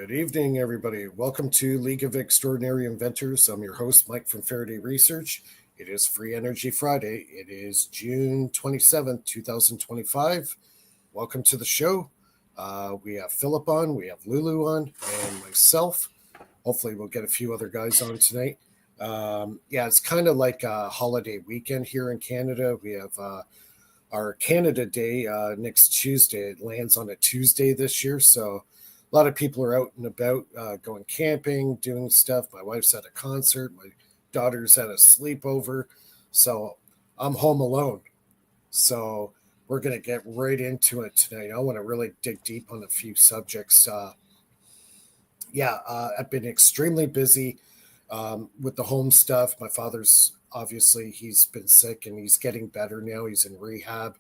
Good evening, everybody. Welcome to League of Extraordinary Inventors. I'm your host, Mike from Faraday Research. It is Free Energy Friday. It is June 27th, 2025. Welcome to the show. We have Philip on, we have Lulu on, and myself. Hopefully, we'll get a few other guys on tonight. It's kind of like a holiday weekend here in Canada. We have our Canada Day next Tuesday. It lands on a Tuesday this year, so a lot of people are out and about, going camping, doing stuff. My wife's at a concert. My daughter's at a sleepover. So I'm home alone. So we're going to get right into it tonight. I want to really dig deep on a few subjects. I've been extremely busy with the home stuff. My father's obviously, he's been sick and he's getting better now. He's in rehab.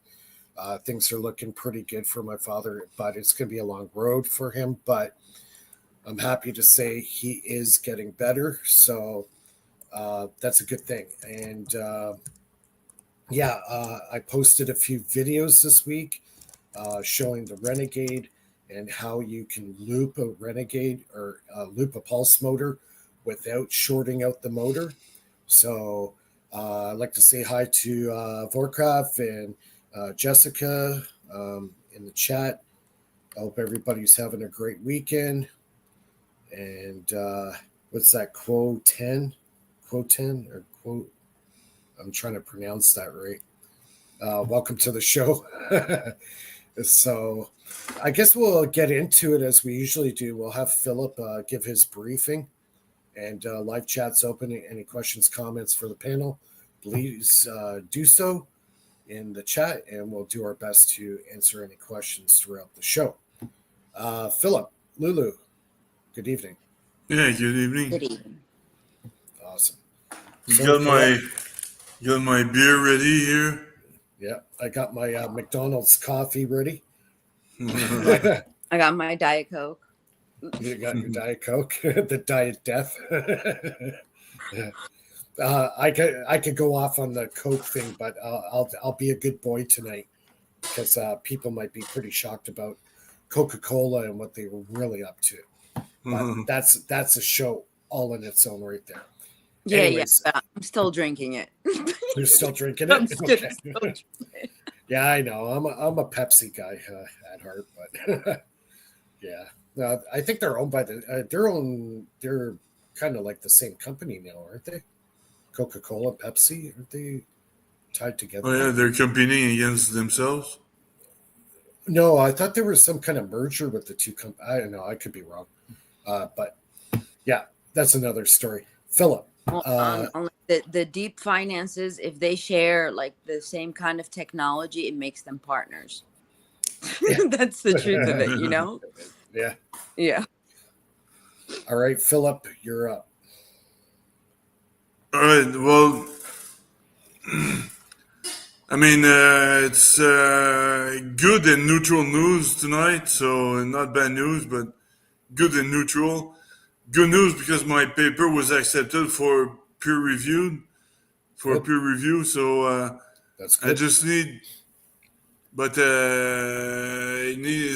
Things are looking pretty good for my father, but it's going to be a long road for him. But I'm happy to say he is getting better. So that's a good thing. And I posted a few videos this week showing the Renegade and how you can loop a Renegade or loop a pulse motor without shorting out the motor. So I'd like to say hi to Vorkraf and Jessica in the chat. I hope everybody's having a great weekend. And what's that? Quoten or quote? I'm trying to pronounce that right. Welcome to the show. So I guess we'll get into it as we usually do. We'll have Philip give his briefing, and live chat's open. Any questions, comments for the panel, please do so in the chat, and we'll do our best to answer any questions throughout the show. Philip, Lulu, good evening. Yeah, good evening. Good evening. Awesome. You got my beer ready here? Yeah, I got my McDonald's coffee ready. I got my Diet Coke. You got your Diet Coke, the Diet Death. I could go off on the Coke thing, but I'll be a good boy tonight because people might be pretty shocked about Coca-Cola and what they were really up to. But that's a show all in its own right there. Yeah, anyways, yeah. I'm still drinking it. You're still drinking it? I'm still drinking it. Yeah, I know. I'm a Pepsi guy at heart, but yeah. I think they're owned by they're kind of like the same company now, aren't they? Coca-Cola, Pepsi, aren't they tied together? Oh yeah, they're competing against themselves. No, I thought there was some kind of merger with the two companies. I don't know. I could be wrong, but yeah, that's another story. Philip, on the deep finances, if they share like the same kind of technology, it makes them partners. Yeah. That's the truth of it, you know. Yeah. All right, Philip, you're up. All right. Well, I mean, it's good and neutral news tonight. So not bad news, but good and neutral. Good news because my paper was accepted for peer review. So that's good. I just need, but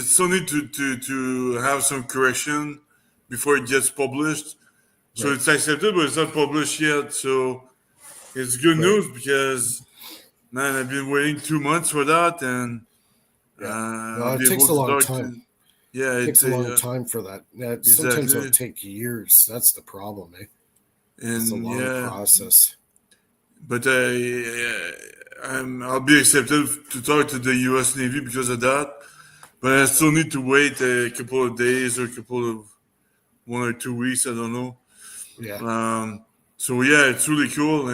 still need to have some correction before it gets published. So It's accepted, but it's not published yet. So it's good news because, man, I've been waiting 2 months for that, and it takes a long time. It takes a long time for that. Yeah, sometimes it'll take years. That's the problem, eh? It's a long process. But I'll be accepted to talk to the U.S. Navy because of that. But I still need to wait a couple of days or 1 or 2 weeks. I don't know. Yeah. So yeah, it's really cool,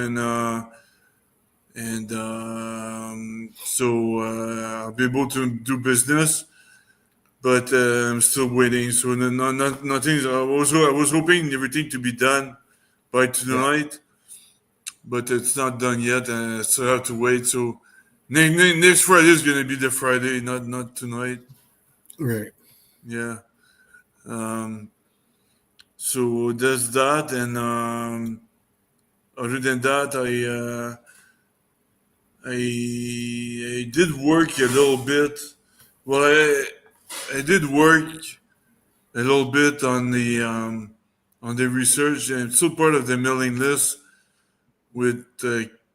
so I'll be able to do business, but I'm still waiting. So nothing. I was hoping everything to be done by tonight, but it's not done yet, and I still have to wait. So next Friday is going to be the Friday, not tonight. Right. Yeah. So there's that, and other than that, I did work a little bit. Well, I did work a little bit on the research, and still part of the mailing list with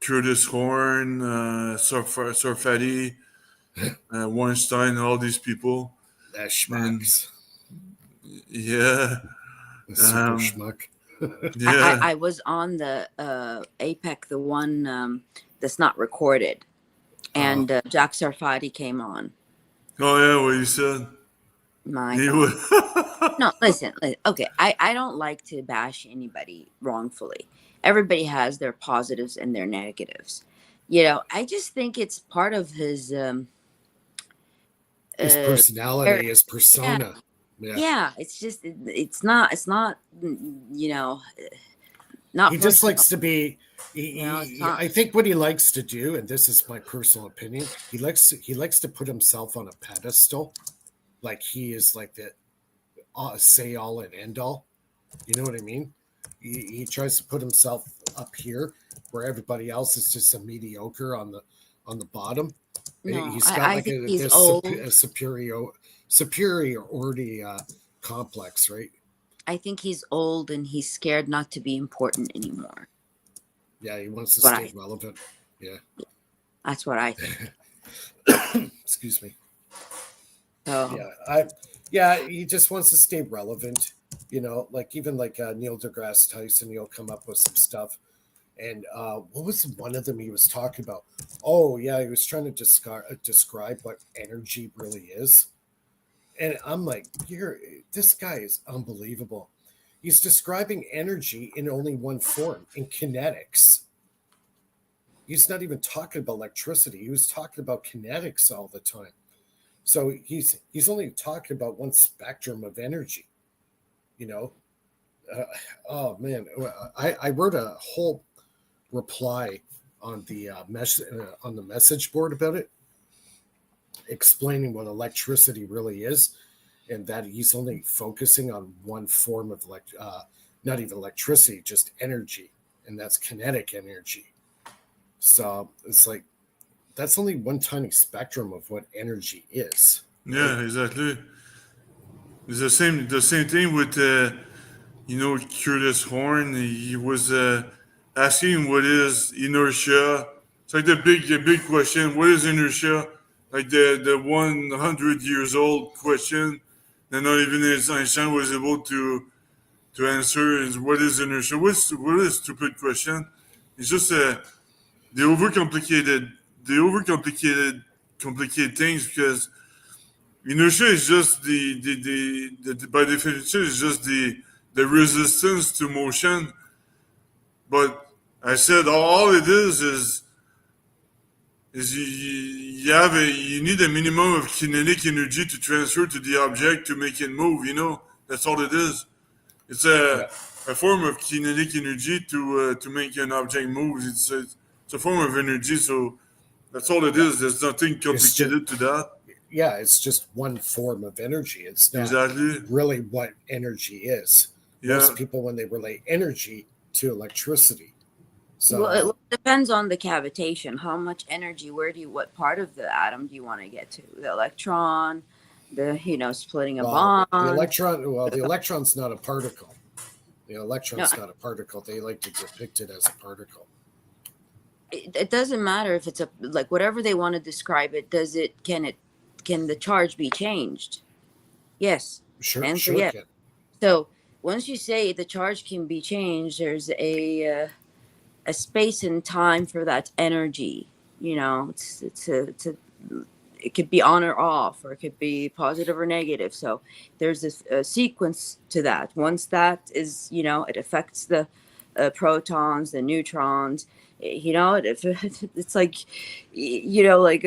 Curtis Horn, Sarfati, Weinstein, all these people. And Schmucks. yeah, The super um, schmuck. yeah. I was on the APEC, the one that's not recorded, and Jack Sarfati came on. Oh yeah, what you said. My He God. was. No, listen. Okay, I don't like to bash anybody wrongfully. Everybody has their positives and their negatives. You know, I just think it's part of his His personality, his yeah, persona. Yeah. yeah. It's just it's not you know not He just personal. likes to be. You know, it's not. I think what he likes to do, and this is my personal opinion, he likes to put himself on a pedestal, like he is like the say all and end all. You know what I mean? He tries to put himself up here, where everybody else is just a mediocre on the bottom. No, He's got I like think he's this old. superiority complex, right? I think he's old and he's scared not to be important anymore. Yeah, he wants to What stay I relevant. Yeah. That's what I think. Excuse me. So He just wants to stay relevant. You know, like even like Neil deGrasse Tyson, he'll come up with some stuff. And what was one of them he was talking about? Oh yeah, he was trying to describe what energy really is. And I'm like, this guy is unbelievable. He's describing energy in only one form, in kinetics. He's not even talking about electricity. He was talking about kinetics all the time. So he's only talking about one spectrum of energy. You know, oh man, I wrote a whole reply on the on the message board about it, explaining what electricity really is, and that he's only focusing on one form of not even electricity, just energy, and that's kinetic energy. So it's like that's only one tiny spectrum of what energy is. Right? Yeah, exactly. It's the same thing with Curtis Horn. He was asking what is inertia. It's like the big question. What is inertia? Like the 100 years old question that not even Einstein was able to answer. Is what is inertia? What is a stupid question? It's just they overcomplicated they overcomplicated complicate things because inertia is just the by definition is just the resistance to motion. But I said all it is you need a minimum of kinetic energy to transfer to the object to make it move. That's all it is. It's Yeah. a form of kinetic energy to make an object move. It's a form of energy. So that's all it Yeah. is. There's nothing It's just complicated to that. yeah, it's just one form of energy. It's not Exactly. really what energy is. Yeah. Most people, when they relate energy to electricity, well, so it depends on the cavitation. How much energy? What part of the atom do you want to get to? The electron, splitting a bond. the electron's not a particle. The No, electron's not a particle. They like to depict it as a particle. it doesn't matter if it's like whatever they want to describe it. Can the charge be changed? Yes. Sure, Answer sure yes. can. So once you say the charge can be changed, there's a space and time for that energy. It could be on or off, or it could be positive or negative. So there's this sequence to that. Once that is, it affects the protons, the neutrons. It's like, like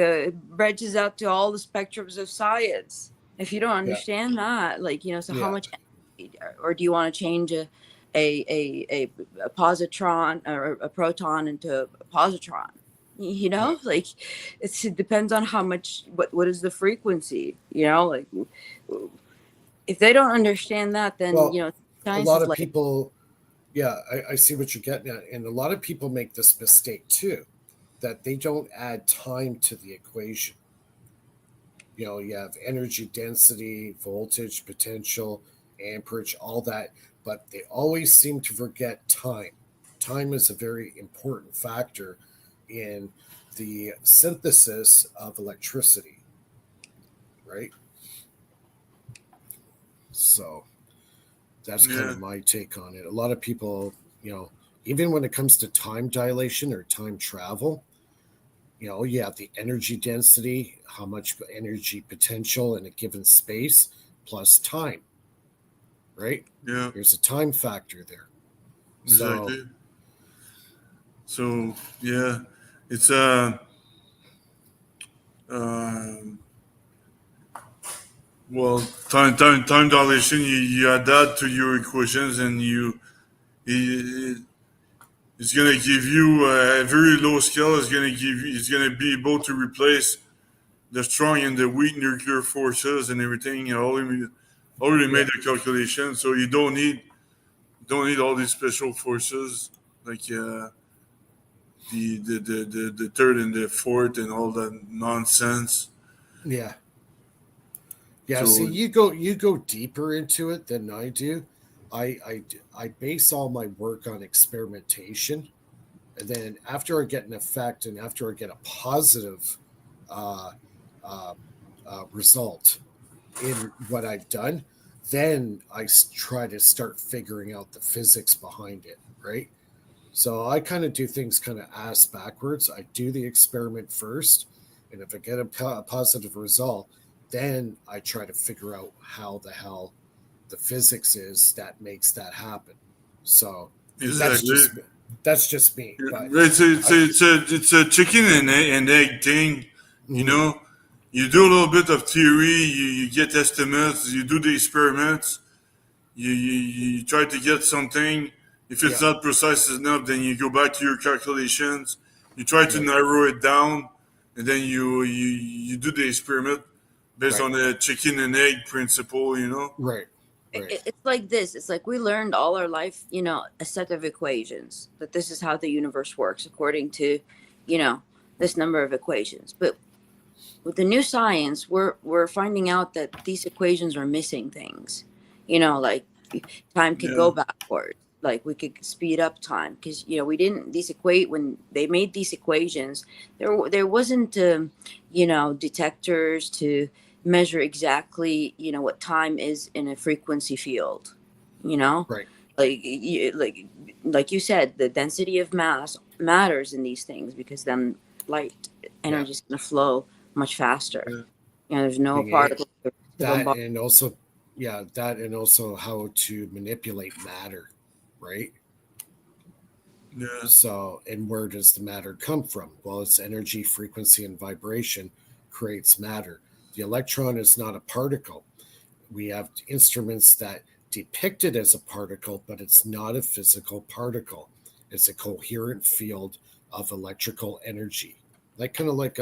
branches out to all the spectrums of science. If you don't understand that, so how much, or do you want to change a positron or a proton into a positron? It depends on how much, what is the frequency, if they don't understand that, then a science lot is of like, people, I see what you're getting at, and a lot of people make this mistake too, that they don't add time to the equation. You have energy density, voltage, potential, amperage, all that, but they always seem to forget time. Time is a very important factor in the synthesis of electricity, right? So that's kind Yeah. of my take on it. A lot of people, even when it comes to time dilation or time travel, you have the energy density, how much energy potential in a given space, plus time, right? Yeah. There's a time factor there. So, Exactly. So yeah, it's um well, time dilation. You add that to your equations, and it, it's gonna give you a very low scale. It's gonna be able to replace the strong and the weak nuclear forces and everything. You already yeah, made the calculation, so you don't need all these special forces like the third and the fourth and all that nonsense. yeah, yeah. See, So you go deeper into it than I do. I base all my work on experimentation, and then after I get an effect and after I get a positive uh, uh, result in what I've done, then I try to start figuring out the physics behind it, right? So I kind of do things kind of ass backwards. I do the experiment first, and if I get a positive result, then I try to figure out how the hell the physics is that makes that happen. So that's exactly. just that's just me. But I It's a chicken and egg thing, you mhm, know. You do a little bit of theory, you get estimates, you do the experiments, you try to get something. If it's yeah, not precise enough, then you go back to your calculations. You try to right, narrow it down, and then you do the experiment based right, on the chicken and egg principle, you know. right, right, It's like this. It's like we learned all our life, a set of equations that this is how the universe works according to, you know, this number of equations. But with the new science, we're finding out that these equations are missing things. Like time could Yeah, go backwards. Like we could speed up time because we didn't these equate when they made these equations. There wasn't detectors to measure exactly what time is in a frequency field. You know, right. like you said, the density of mass matters in these things because then light Yeah, energy is going to flow much faster. yeah, There's no being a, particles to that bombard. and also yeah, that and also how to manipulate matter, right? yeah. So, and where does the matter come from? Well, it's energy, frequency, and vibration creates matter. The electron is not a particle. We have instruments that depict it as a particle, but it's not a physical particle. It's a coherent field of electrical energy, like kind of like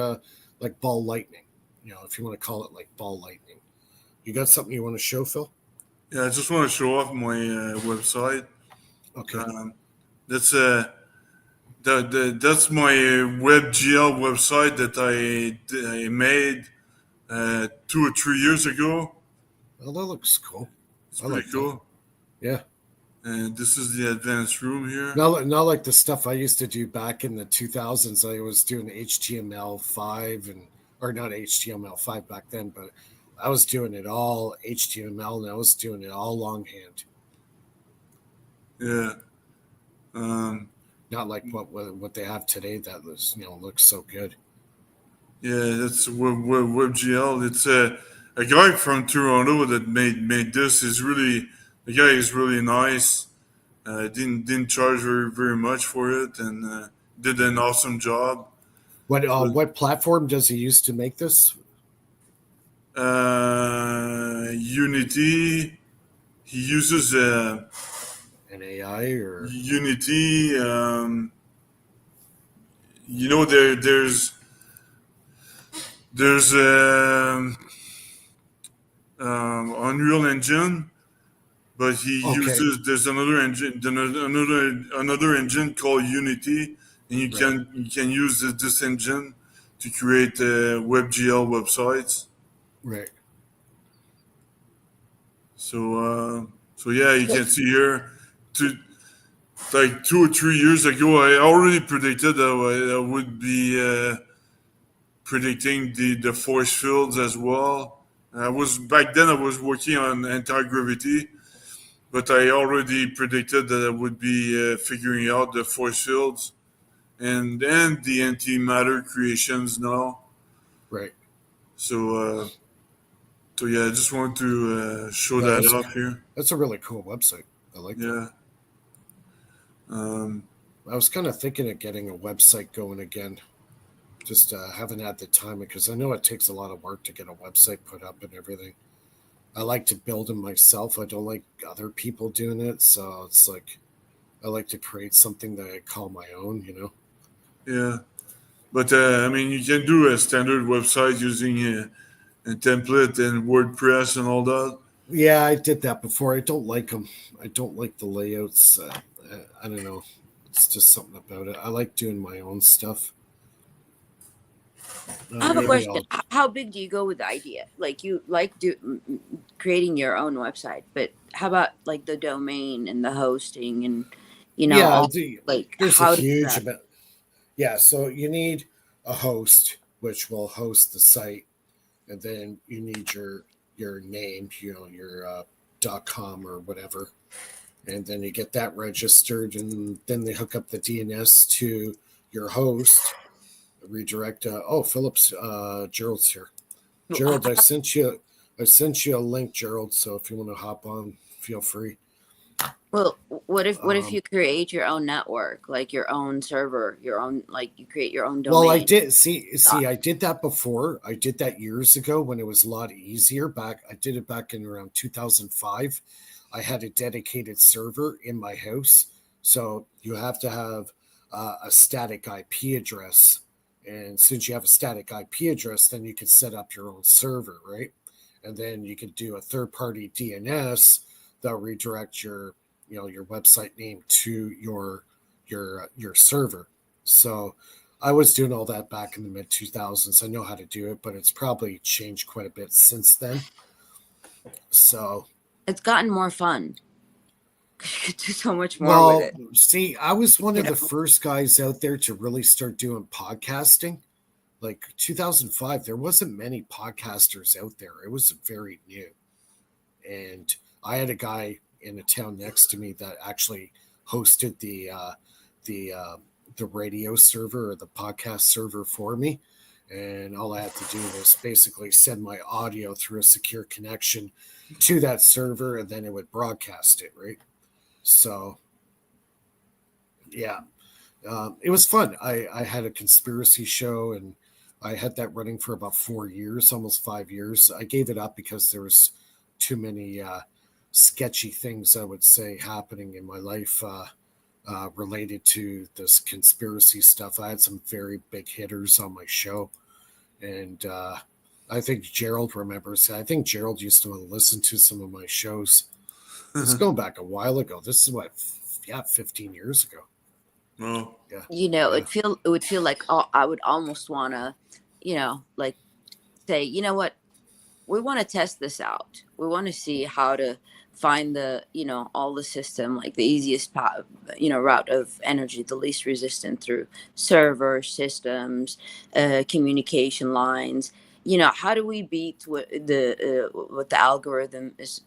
ball lightning. If you want to call it like ball lightning. You got something you want to show, Phil? Yeah, I just want to show off my website. Okay. Um, that's that's my WebGL website that I made 2 or 3 years ago. Well, that looks cool. It's I pretty like that. cool. Yeah. And this is the advanced room here. Not like the stuff I used to do back in the 2000s. I was doing HTML5 or not HTML5 back then, but I was doing it all HTML and I was doing it all longhand. Yeah. Um, Not like what they have today that looks so good. yeah, that's WebGL. It's a guy from Toronto that made this. Is really the guy is really nice. Didn't charge very much for it, and did an awesome job. But What platform does he use to make this? Unity, he uses An AI or Unity. There's Unreal Engine, but he okay, uses there's another engine called Unity, and right. you can use this engine to create WebGL websites. Right. So yeah, you can see here, like 2 or 3 years ago, I already predicted that I would be predicting the force fields as well. I was back then. I was working on anti-gravity, but I already predicted that I would be figuring out the force fields and the antimatter creations now. Right. So so yeah, I just want to show No, that off here. that's a really cool website. I like that. Yeah. Um, I was kind of thinking of getting a website going again. Just haven't had the time because I know it takes a lot of work to get a website put up and everything. I like to build them myself. I don't like other people doing it. So it's like I like to create something that I call my own, you know? yeah. But I mean, you can do a standard website using a template and WordPress and all that. Yeah, I did that before. I don't like them. I don't like the layouts. I don't know. It's just something about it. I like doing my own stuff. I have a Maybe question. I'll. How big do you go with the idea? Like you like creating your own website, but how about like the domain and the hosting and Yeah, all like there's a how does huge that? amount. Yeah, so you need a host, which will host the site, and then you need your name, your .com or whatever, and then you get that registered, and then they hook up the DNS to your host. Redirect. Phillips. Gerald's here. Gerald, I sent you a link, Gerald. So if you want to hop on, feel free. Well, what if Um, you create your own network, like your own server, your own like you create your own well, I domain? did see. I did that before. I did that years ago when it was a lot easier. I did it back in around 2005. I had a dedicated server in my house, so you have to have a static IP address. And since you have a static IP address, then you can set up your own server, right? And then you can do a third-party DNS that'll redirect your website name to your server. So I was doing all that back in the mid 2000s. I know how to do it, but it's probably changed quite a bit since then. So, It's gotten more fun. You could do so much more with well, it. see, I was one You of the know, first guys out there to really start doing podcasting. Like 2005, there wasn't many podcasters out there. It was very new. And I had a guy in a town next to me that actually hosted the uh, the radio server or the podcast server for me, and all I had to do was basically send my audio through a secure connection to that server, and then it would broadcast it, right? So yeah, it was fun. I had a conspiracy show, and I had that running for about 4 years, almost 5 years. I gave it up because there was too many sketchy things, I would say, happening in my life related to this conspiracy stuff. I had some very big hitters on my show, and I think Gerald remembers. I think Gerald used to listen to some of my shows. It's going back a while ago. This is 15 years ago. no. Yeah, yeah. it would feel like I would almost want to, like say, you know what, we want to test this out. We want to see how to find all the system, like the easiest route of energy, the least resistant through server systems, communication lines. How do we beat what the algorithm is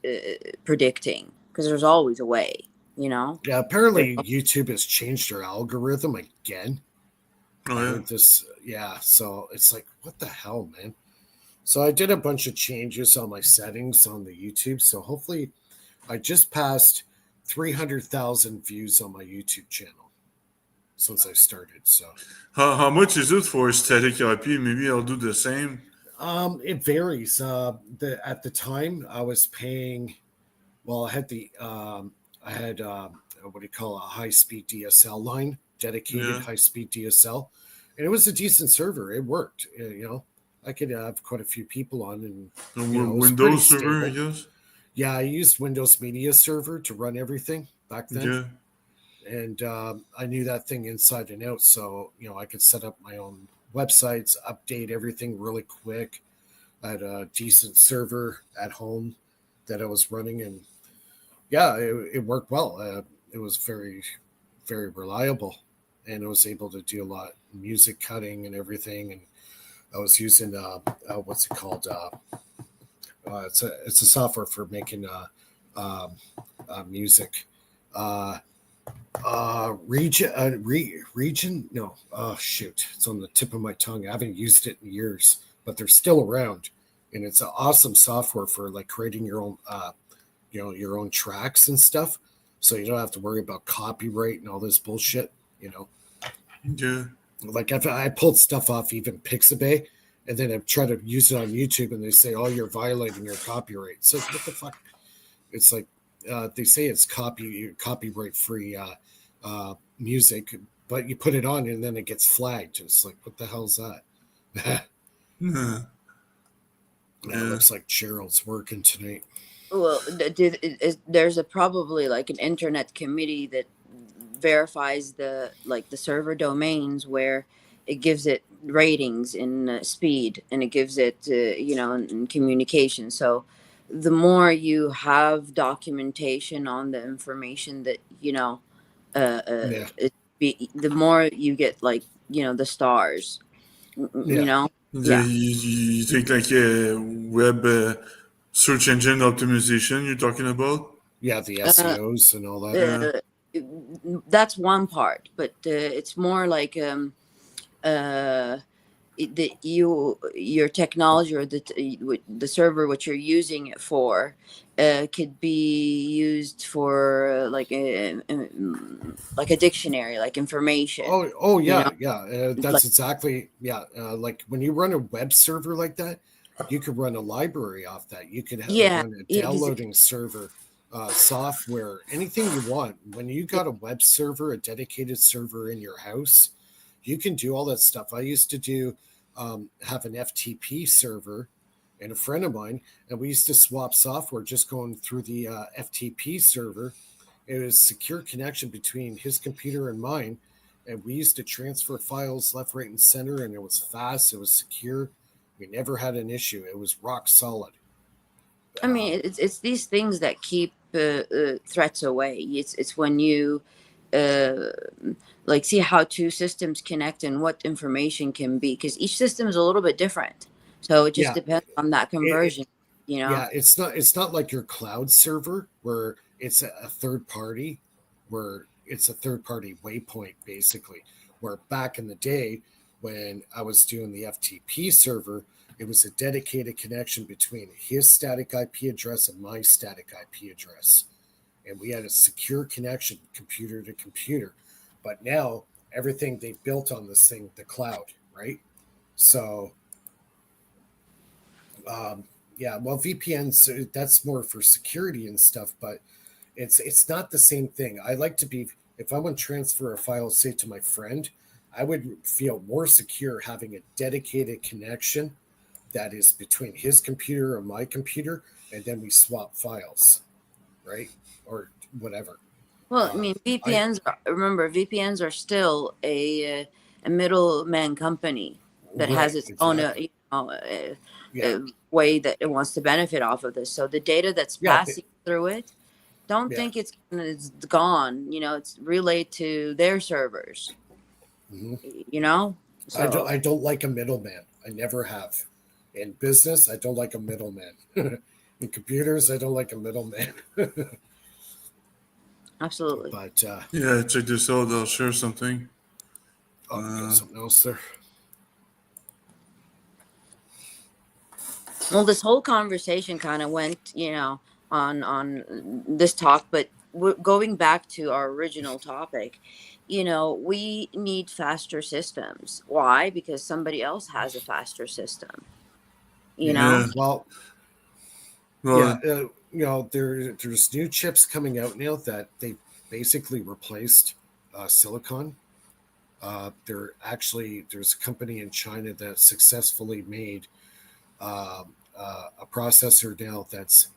predicting? Because there's always a way. You know. Yeah, apparently YouTube has changed their algorithm again. Oh I yeah. heard this. Yeah, so it's like, what the hell, man? So I did a bunch of changes on my settings on the YouTube. So hopefully, I just passed 300,000 views on my YouTube channel since I started. So How much is it for static IP? Maybe I'll do the same. it varies. At the time I was paying. Well, I had what do you call a high speed DSL line, dedicated Yeah. high speed DSL, and it was a decent server. It worked. I could have quite a few people on, and A it was pretty Windows server, I stable. guess. Yeah, I used Windows Media Server to run everything back then, Yeah. and I knew that thing inside and out. So I could set up my own websites, update everything really quick. I had a decent server at home, that I was running, and yeah, it worked well. It was very, very reliable, and I was able to do a lot of music cutting and everything. And I was using what's it called? It's a software for making music. Uh, region. No, oh shoot, it's on the tip of my tongue. I haven't used it in years, but they're still around, and it's an awesome software for like creating your own, your own tracks and stuff. So you don't have to worry about copyright and all this bullshit. Yeah. Like I pulled stuff off even Pixabay, and then I try to use it on YouTube, and they say, "Oh, you're violating your copyright." So what the fuck? It's like they say it's copyright free music, but you put it on and then it gets flagged. It's like, what the hell's that? Yeah. It looks like Cheryl's working tonight. Well, there's probably like an internet committee that verifies the server domains, where it gives it ratings in speed, and it gives it in communication. So the more you have documentation on the information that Yeah, the more you get, like, the stars, you yeah, know. You, Yeah. you think like web search engine optimization you're talking about? yeah. The uh, SEOs and all that. Yeah. uh, that's one part, but it's more like uh your technology, or the server what you're using it for, could be used for like a dictionary, like information, Oh you know, yeah, yeah. like, That's exactly like when you run a web server like that, you could run a library off that. You could yeah, run a yeah, downloading server, software, anything you want. When you got a web server, a dedicated server in your house, you can do all that stuff. I used to have an FTP server, and a friend of mine, and we used to swap software just going through the FTP server. It was secure connection between his computer and mine, and we used to transfer files left, right, and center, and it was fast. It was secure. We never had an issue. It was rock solid. I mean, it's these things that keep threats away. It's when you uh, like see how two systems connect and what information can be, because each system is a little bit different. So it just Yeah, depends on that it, conversion, you know. yeah. It's not like your cloud server where it's a third party, where it's a third party waypoint basically. Where back in the day when I was doing the FTP server, it was a dedicated connection between his static IP address and my static IP address, and we had a secure connection computer to computer. But now everything they've built on this thing, the cloud, right? So um, yeah, well, VPNs, that's more for security and stuff, but it's not the same thing. I like to be, if I want to transfer a file, say to my friend, I would feel more secure having a dedicated connection that is between his computer and my computer, and then we swap files, right? Or whatever. Well, I Uh, mean, I VPNs are still a middleman company that has Right, its own exactly. Yeah, way that it wants to benefit off of this. So the data that's yeah, passing through it, don't yeah. think it's gone. It's relayed to their servers. Mhm. You know, so I don't like a middleman. I never have. In business, I don't like a middleman. In computers, I don't like a middleman. absolutely. But Yeah, check this out. I'll share something. oh, you got something else there? Well, this whole conversation kind of went, on this talk, but going back to our original topic, we need faster systems. Why? Because somebody else has a faster system. You Yeah. know? Yeah. Well, yeah. Well, There's new chips coming out now that they basically replaced silicon. There's a company in China that successfully made a processor now that's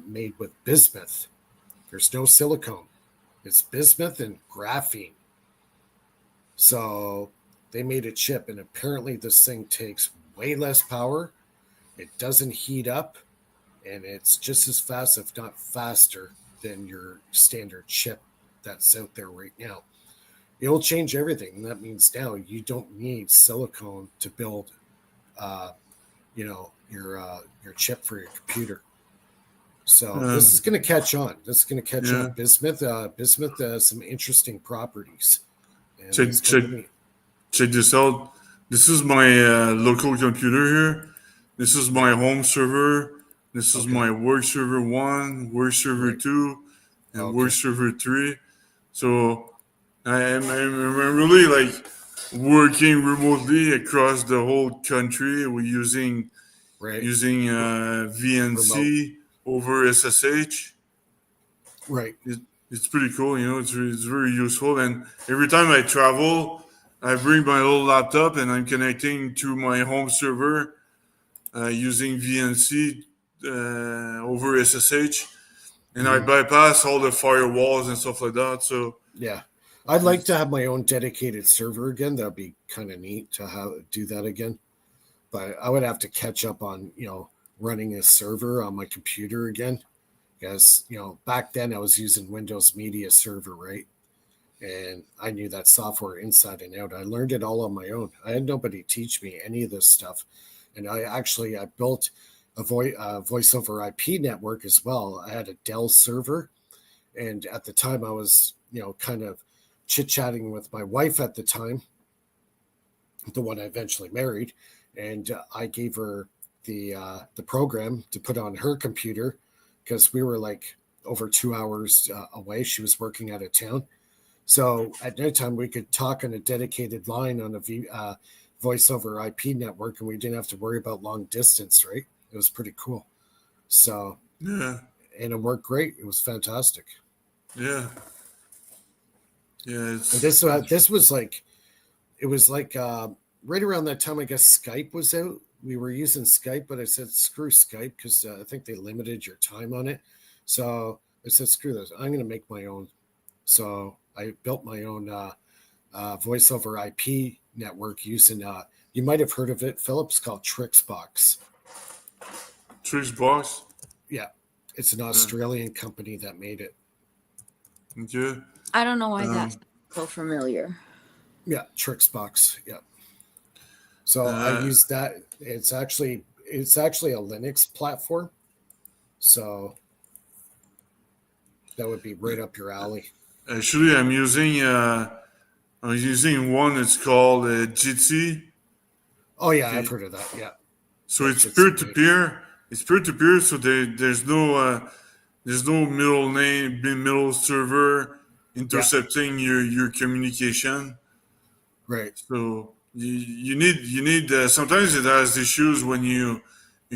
made with bismuth. There's no silicone. It's bismuth and graphene. So they made a chip, and apparently this thing takes way less power. It doesn't heat up, and it's just as fast, if not faster, than your standard chip that's out there right now. It'll change everything, and that means now you don't need silicone to build, uh, your chip for your computer. So this is Um, going to catch on. This is going to catch yeah. on. Bismuth has some interesting properties, and Check it's going check to be check this out. This is my local computer here. This is my home server. This is okay. my work server 1, work server Right. 2, and work Okay. server 3. So I'm really like working remotely across the whole country. We're Right. using Remote. VNC over SSH. Right. It, it's pretty cool, you know. It's very useful. And every time I travel, I bring my little laptop and I'm connecting to my home server using VNC over SSH, and I Mhm. bypass all the firewalls and stuff like that. So Yeah. I'd like to it's have my own dedicated server again. That'd be kind of neat to do that again. But I would have to catch up on, running a server on my computer again. Because, back then I was using Windows Media Server, right? And I knew that software inside and out. I learned it all on my own. I had nobody teach me any of this stuff. And I built a voice over IP network as well. I had a Dell server, and at the time I was, kind of chit chatting with my wife at the time, the one I eventually married, and I gave her the program to put on her computer because we were like over 2 hours away. She was working out of town, so at nighttime we could talk on a dedicated line on a voice over IP network, and we didn't have to worry about long distance. Right? It was pretty cool. So, yeah, and it worked great. It was fantastic. yeah, yeah. And It's this was like it was like right around that time. I guess Skype was out. We were using Skype, but I said screw Skype because I think they limited your time on it. So I said screw this. I'm going to make my own. So I built my own voice over IP network using. You might have heard of it, Phillips, called Trixbox. Tricks box. Yeah, it's an Yeah. Australian company that made it. Okay. I don't know why that's Um, so familiar. Yeah, Trixbox. Yeah. So I uh, use that. It's actually a Linux platform. So that would be right up your alley. Actually, I'm using one. It's called Jitsi. Oh yeah, I've Okay. heard of that. Yeah, So yeah, it's peer Jitsi, to right? peer. It's peer to peer. So there's no middle name, middle server Yeah, intercepting your communication. right. So you need sometimes it has issues when you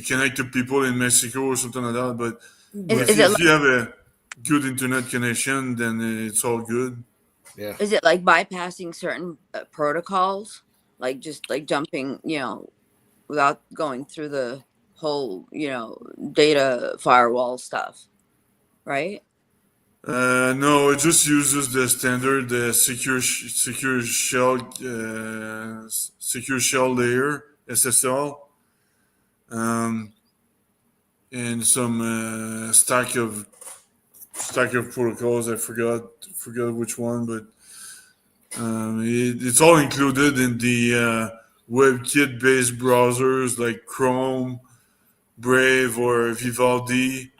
connect to people in Mexico or something like that. But Is, Right. is it if like you have a good internet connection, then it's all good. Yeah. is it like bypassing certain protocols, like just like jumping, without going through the whole, data firewall stuff, right? No, it just uses the standard secure shell layer SSL, um, and some stack of protocols. I forgot which one, but it's all included in the WebKit based browsers like Chrome, Brave, or Vivaldi,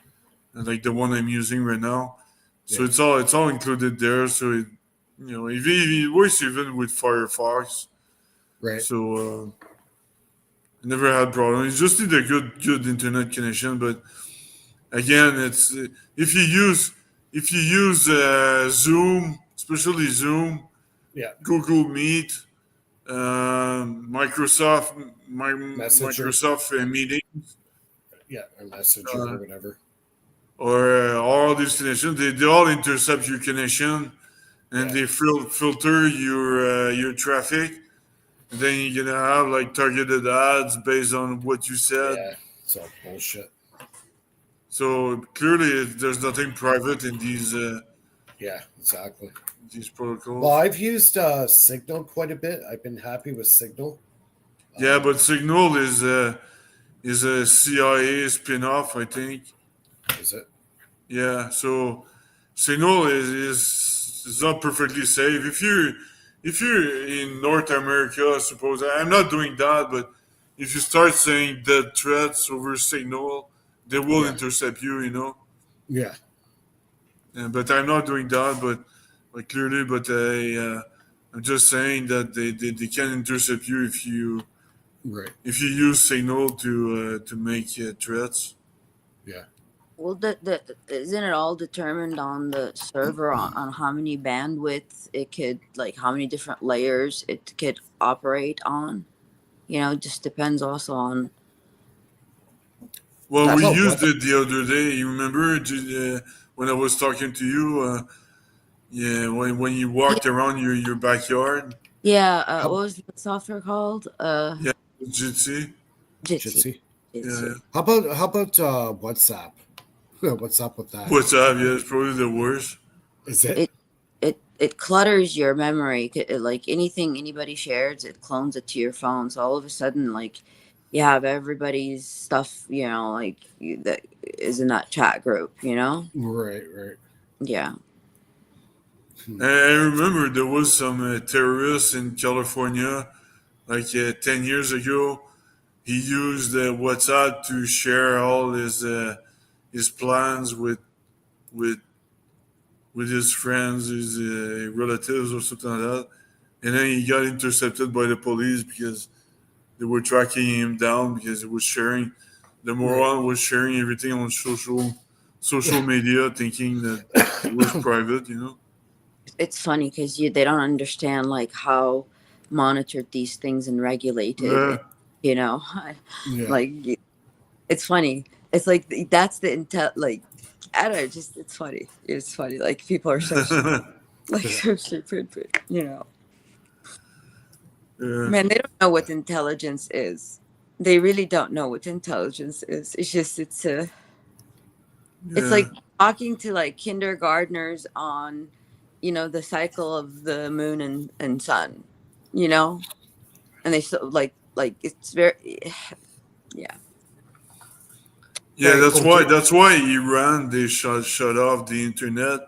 like the one I'm using right now. So Yeah. it's all included there. So it works even with Firefox. Right. So I never had problem. You just need a good internet connection. But again, it's if you use Zoom, especially Zoom, Yeah. Google Meet, Messenger. Microsoft meeting, Yeah, or Messenger uh, or whatever. or all these connections, they all intercept your connection and Yeah. they filter your traffic. And then you're gonna have like targeted ads based on what you said. Yeah. It's all bullshit. So clearly, there's nothing private in Yeah. Exactly. these Well, protocols. I've used Signal quite a bit. I've been happy with Signal. Yeah, Um, but Signal is a CIA spin-off, I think. Is it? Yeah, so Signal is not perfectly safe. If you're in North America, I suppose I'm not doing that, but if you start saying dead threats over Signal, they will Yeah. intercept you, you know. Yeah. But I'm not doing that, but clearly, I'm just saying that they can intercept you Right. if you use Signal to make threats. Yeah. Well, the isn't it all determined on the server on how many bandwidth it could, like how many different layers it could operate on? You know, it just depends also on Well, that. we Well, used what? it the other day. You remember when I was talking to you? Yeah, when you Yeah, walked around your backyard. yeah. What How was the software called? Yeah, Jitsi. Jitsi. Jitsi? Yeah, Jitsi. How about WhatsApp? What's up with that? what's up? Yeah, it's probably the worst. Is it? It it clutters your memory. Like anything anybody shares, it clones it to your phone. So all of a sudden, like you have everybody's stuff, you know, like that is in that chat group. You know, Right. Right. yeah. I remember there was some terrorists in California, like 10 years ago. He used WhatsApp to share all his plans with with his friends, his relatives, or something like that. And then he got intercepted by the police because they were tracking him down because he was sharing. The Right. moron was sharing everything on social media, thinking that it was private. You know. It's funny because they don't understand like how monitored these things and regulated. Yeah. And, you know, Yeah. like it's funny. It's like that's the intel. Like I don't know. Just it's funny. It's funny. Like people are so like Yeah. so stupid. But, you know, Yeah. man, they don't know what intelligence is. They really don't know what intelligence is. It's just it's Yeah. like talking to like kindergartners on, you know, the cycle of the moon and sun, you know, and they so like it's very yeah, Yeah, very that's cool. why Okay. that's why Iran they shut off the internet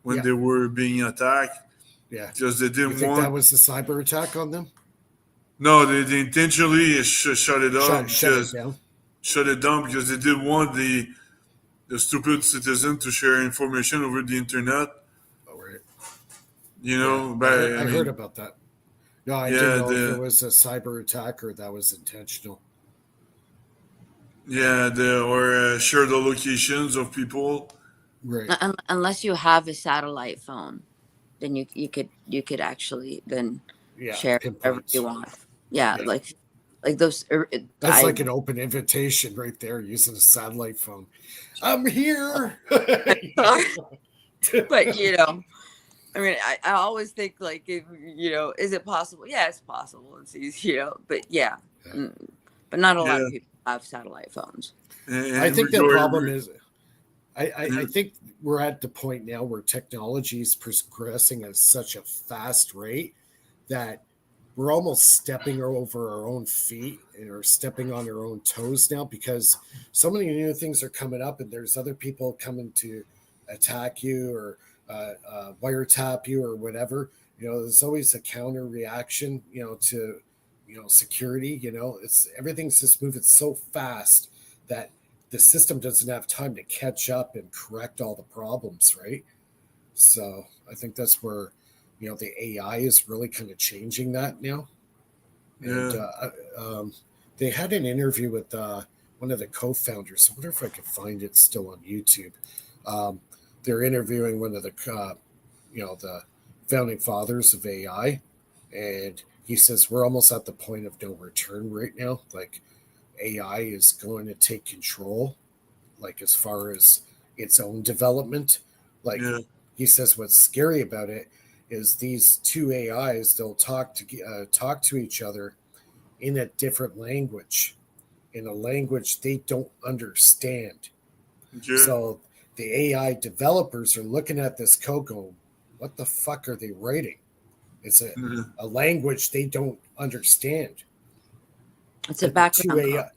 when Yeah. they were being attacked Yeah. because they You didn't think that want. was a cyber attack on them? No, they intentionally shut it off Shut it because down. shut it down because they didn't want the stupid citizen to share information over the internet. Oh, right. You Yeah. know, I heard. but I I heard mean, about that. No, I didn't yeah, know if it was a cyber attack or that was intentional. the or share the locations of people. Right. Unless you have a satellite phone, then you could actually then Yeah. share whatever you Pinpoints. want. Yeah, Yeah. like those. That's like an open invitation right there using a satellite phone. I'm here. But you know, I mean, I always think like if you know, is it possible? Yeah, it's possible. It's easy, you know, but yeah, mm, but not a lot Yeah, of people have satellite phones. I and think the regard, problem is I yeah, think we're at the point now where technology is progressing at such a fast rate that we're almost stepping over our own feet or stepping on our own toes now because so many new things are coming up and there's other people coming to attack you or wiretap you or whatever. You know, there's always a counter reaction, to, security. It's everything's just moving so fast that the system doesn't have time to catch up and correct all the problems, right? So I think that's where, the AI is really kind of changing that now. And yeah, they had an interview with one of the co-founders. I wonder if I could find it still on YouTube. Um, they're interviewing one of the founding fathers of AI, and he says we're almost at the point of no return right now. Like AI is going to take control, like as far as its own development. Like yeah, he says, what's scary about it is these two AIs. They'll talk to each other in a different language, in a language they don't understand. okay, So the AI developers are looking at this code going, what the fuck are they writing? It's yeah, a language they don't understand. It's a And the two background call. AI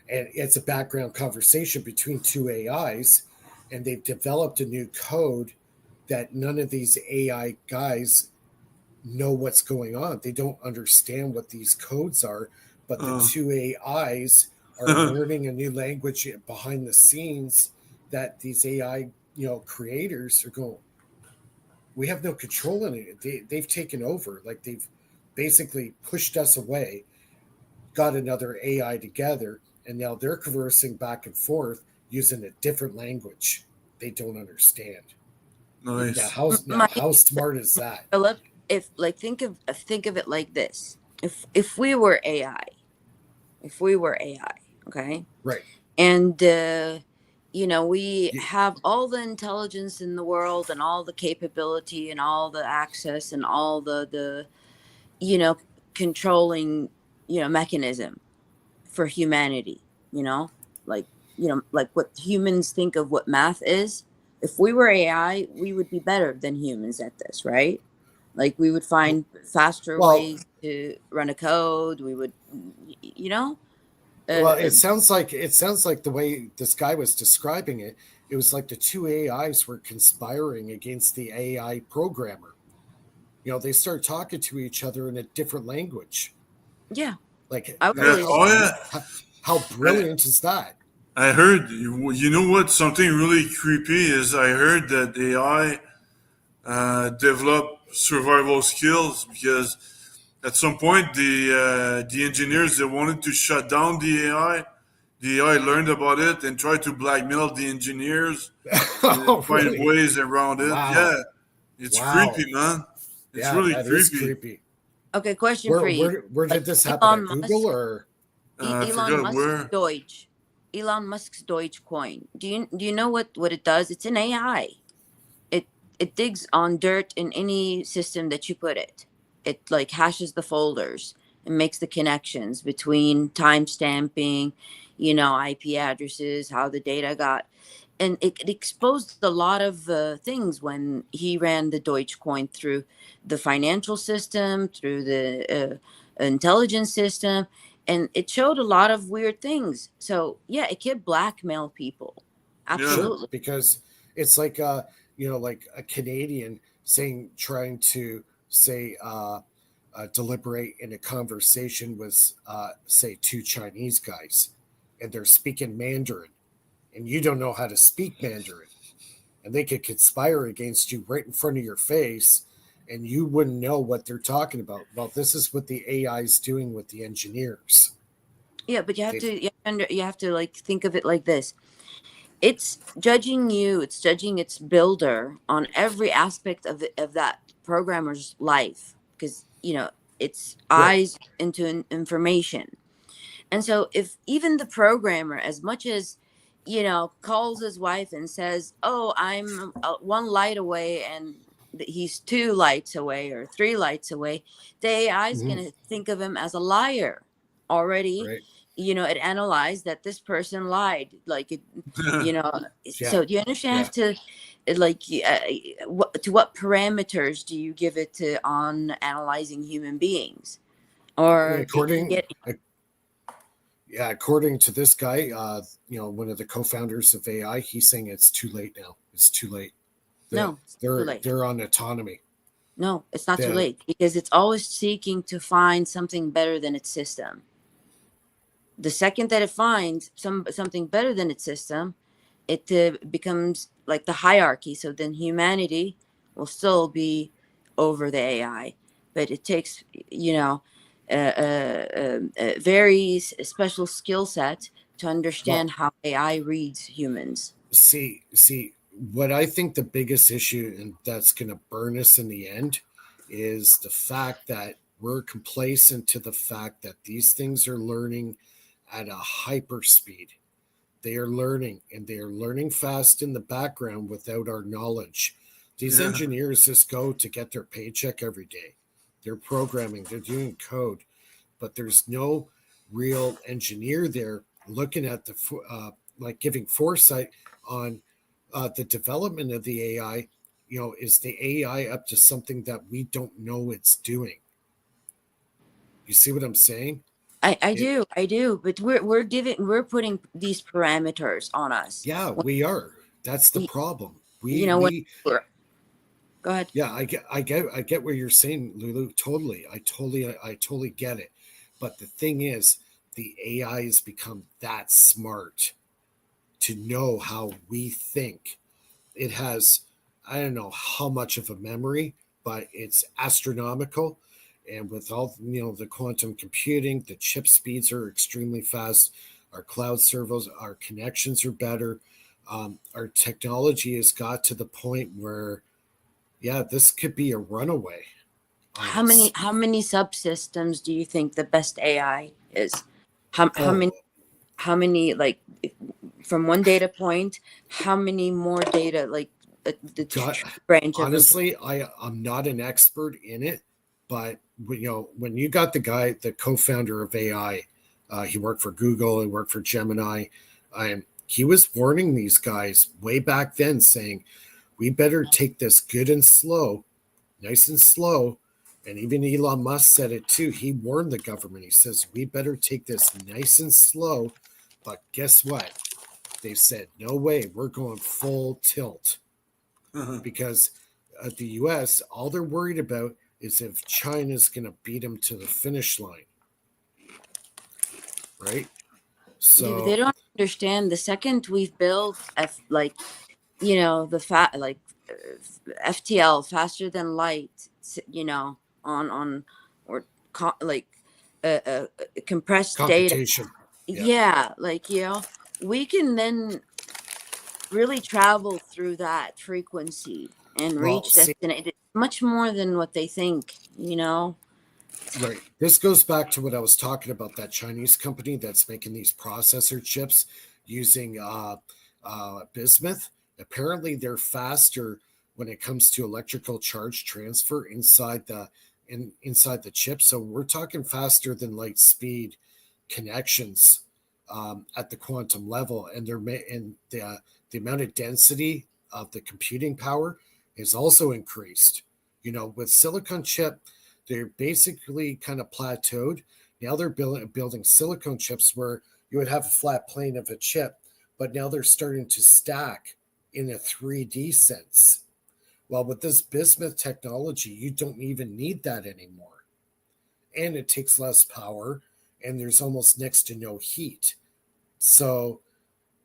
and it's a background conversation between two AIs, and they've developed a new code that none of these AI guys know what's going on. They don't understand what these codes are, but the two AIs are learning a new language behind the scenes that these AI, creators are going, we have no control in it. They've taken over. Like they've basically pushed us away, got another AI together, and now they're conversing back and forth using a different language they don't understand. Nice. How smart is that? Philip, if like think of it like this: if we were AI, okay, Right. and we have all the intelligence in the world and all the capability and all the access and all the you know controlling mechanism for humanity, like like what humans think of what math is. If we were AI, we would be better than humans at this, right? Like we would find faster Well, ways to run a code. We would, you know well, uh, it sounds like the way this guy was describing it, it was like the two AIs were conspiring against the AI programmer. They start talking to each other in a different language. yeah, Like, I would Yeah. believe Oh that. yeah. how brilliant is that? I heard. You know what? Something really creepy is. I heard that AI develop survival skills because at some point the engineers that wanted to shut down the AI learned about it and tried to blackmail the engineers and Oh, find really? ways around it. Wow. Yeah, it's Wow. creepy, man. It's Yeah, really that is creepy. creepy. Okay, question Where for you. where where Like did this happen, Elon at Google Musk, or? I Elon forgot Musk's where. Deutsch, Elon Musk's Deutsch coin. Do you know what it does? It's an AI. It it digs on dirt in any system that you put it. It like hashes the folders and makes the connections between time stamping, IP addresses, how the data got, and it exposed a lot of things when he ran the Deutsche coin through the financial system, through the intelligence system, and it showed a lot of weird things. So yeah, it could blackmail people. Yeah. Sure, Absolutely. because it's like like a Canadian trying to say deliberate in a conversation with say two Chinese guys, and they're speaking Mandarin, and you don't know how to speak Mandarin, and they could conspire against you right in front of your face, and you wouldn't know what they're talking about. Well, this is what the AI is doing with the engineers. Yeah, but They've you have to like think of it like this. It's judging you, it's judging its builder on every aspect of that programmer's life, because it's right. eyes into information. And so if even the programmer, as much as calls his wife and says, oh, I'm one light away, and he's two lights away or three lights away, the AI is Mhm. going to think of him as a liar already. Right. It analyzed that this person lied, like it you know Yeah. so do you understand? I Yeah. have to like to what parameters do you give it to on analyzing human beings, or did he According get Yeah, according to this guy, one of the co-founders of AI, he's saying it's too late now. It's too late. The, no, it's too they're late. they're on autonomy. No, it's not too The late, because it's always seeking to find something better than its system. The second that it finds something better than its system, it becomes like the hierarchy. So then humanity will still be over the AI, but it takes a very special skill set to well, understand how AI reads humans. see, what I think the biggest issue, and that's going to burn us in the end, is the fact that we're complacent to the fact that these things are learning at a hyper speed. They are learning, and they are learning fast in the background without our knowledge. These Yeah. engineers just go to get their paycheck every day. They're programming, they're doing code, but there's no real engineer there looking at like giving foresight on the development of the AI. Is the AI up to something that we don't know it's doing? You see what I'm saying? I It, do, but we're putting these parameters on us. yeah, When, we are. That's the y- problem. you We know, when we we're, go ahead. Yeah, I get what you're saying, Lulu. Totally. I totally get it. But the thing is, the AI has become that smart to know how we think. It has, I don't know how much of a memory, but it's astronomical. And with all, the quantum computing, the chip speeds are extremely fast. Our cloud servers, our connections are better. Our technology has got to the point where, yeah, this could be a runaway on us. How many subsystems do you think the best AI is? How many Oh, like from one data point? How many more data like the God, branch of intelligence? honestly, I'm not an expert in it, but when you got the co-founder of AI, he worked for Google, he worked for Gemini, he was warning these guys way back then, saying we better take this good and slow, nice and slow. And even Elon Musk said it too. He warned the government. He says, we better take this nice and slow. But guess what? They said, no way, we're going full tilt because the US, all they're worried about is if China's going to beat them to the finish line, right? Yeah, but they So, don't understand. The second we've built like the FTL, faster than light, on or like compressed data. computation. Yeah. Yeah, like we can then really travel through that frequency and Well, reach see, destination much more than what they think. right. This goes back to what I was talking about, that Chinese company that's making these processor chips using bismuth. Apparently, they're faster when it comes to electrical charge transfer inside the chip. So we're talking faster than light speed connections at the quantum level, and the amount of density of the computing power is also increased. With silicon chip, they're basically kind of plateaued. Now they're building silicone chips where you would have a flat plane of a chip, but now they're starting to stack in a 3D sense. Well, with this bismuth technology, you don't even need that anymore. And it takes less power, and there's almost next to no heat. So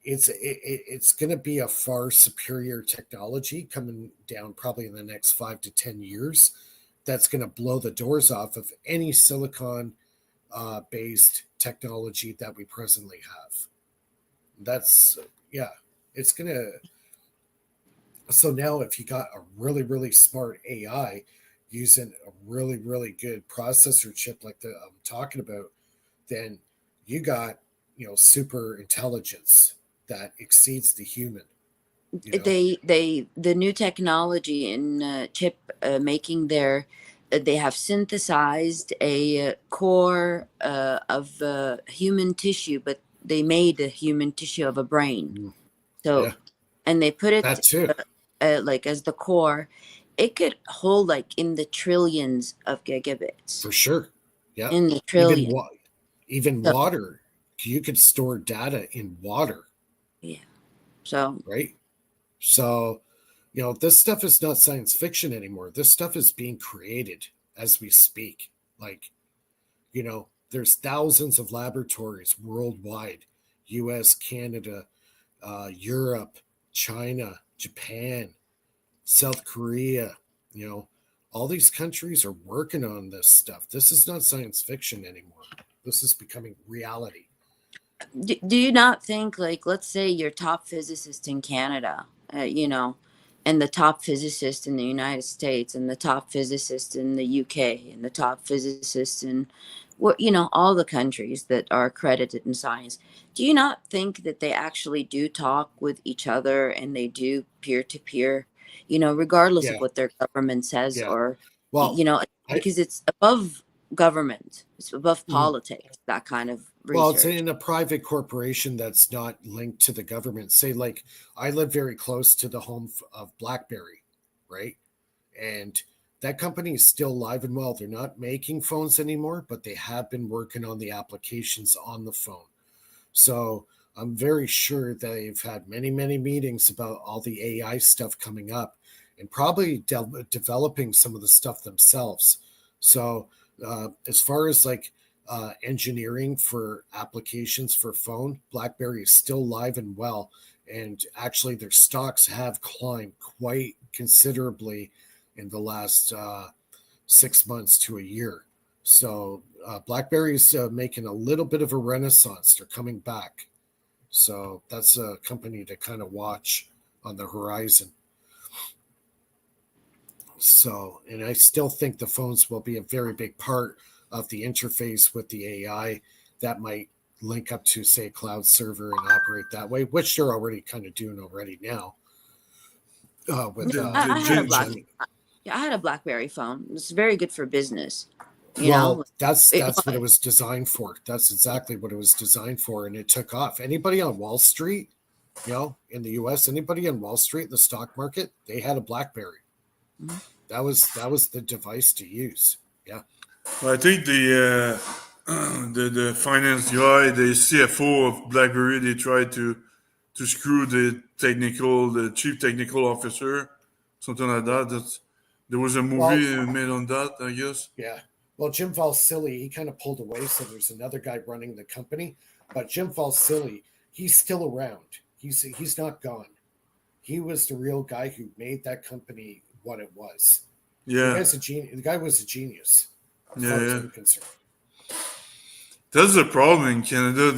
it's going to be a far superior technology coming down probably in the next 5 to 10 years. That's going to blow the doors off of any silicon based technology that we presently have. That's Yeah, it's going to. So now, if you got a really really smart AI using a really really good processor chip like the I'm talking about, then you got super intelligence that exceeds the human. You know, The new technology in chip making there, they have synthesized a core of human tissue, but they made the human tissue of a brain. Mm, So, yeah, and they put it that too, like as the core. It could hold like in the trillions of gigabits, for sure. Yeah, in the even trillion. even So water, you could store data in water, yeah. So right? So, this stuff is not science fiction anymore. This stuff is being created as we speak. Like, there's thousands of laboratories worldwide, US, Canada, Europe, China, Japan, South Korea, you know, all these countries are working on this stuff. This is not science fiction anymore. This is becoming reality. do you not think, like, let's say your top physicist in Canada, and the top physicist in the United States, and the top physicist in the UK, and the top physicist in what, all the countries that are accredited in science? Do you not think that they actually do talk with each other and they do peer to peer, regardless of Yeah, what their government says, yeah. or, Well, I because it's above government, it's above mhm. politics, that kind of Well, it's research. in a private corporation that's not linked to the government. Say, like, I live very close to the home of BlackBerry, right? And that company is still alive and well. They're not making phones anymore, but they have been working on the applications on the phone. So I'm very sure they've had many, many meetings about all the AI stuff coming up and probably developing some of the stuff themselves. So as far as like engineering for applications for phone, BlackBerry is still live and well. And actually, their stocks have climbed quite considerably in the last 6 months to a year. So BlackBerry's making a little bit of a renaissance. They're coming back. So that's a company to kind of watch on the horizon. So, and I still think the phones will be a very big part of the interface with the AI that might link up to, say, a cloud server and operate that way, which they're already kind of doing already now. With I had a Gemini. I had a BlackBerry phone. It's very good for business. Well, that's It what it was. was designed for. That's exactly what it was designed for, and it took off. Anybody on Wall Street, in the U.S., anybody on Wall Street, the stock market, they had a BlackBerry. Mhm. That was the device to use. Yeah. I think the finance guy, the CFO of BlackBerry, they tried to screw the chief technical officer, something like that. There was a Well, movie made on that, I guess. yeah. Well, Jim Valsilli, he kind of pulled away, so there's another guy running the company. But Jim Valsilli, he's still around. He's not gone. He was the real guy who made that company what it was. The Yeah, guy's a genius. The guy was a genius, as yeah, far as yeah. I'm concerned. That's the problem in Canada.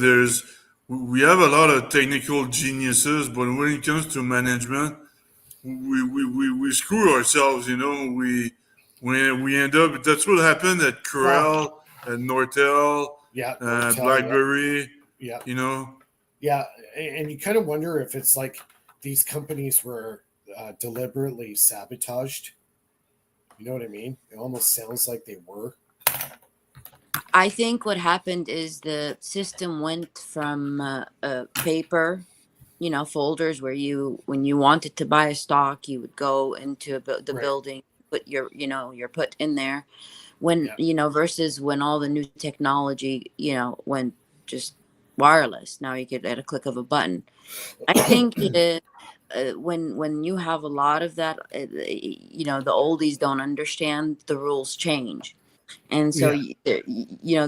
We have a lot of technical geniuses, but when it comes to management, we screw ourselves. We end up. That's what happened at Well, Corel, at Nortel, yeah, Nortel, yeah, BlackBerry. yeah, You know, yeah, and you kind of wonder if it's like these companies were deliberately sabotaged. You know what I mean? It almost sounds like they were. I think what happened is the system went from paper, folders where when you wanted to buy a stock, you would go into the Right. building, put your put in there. When, Yeah. versus when all the new technology, went just wireless. Now you get at a click of a button. I think when you have a lot of that, the oldies don't understand the rules change, and so Yeah.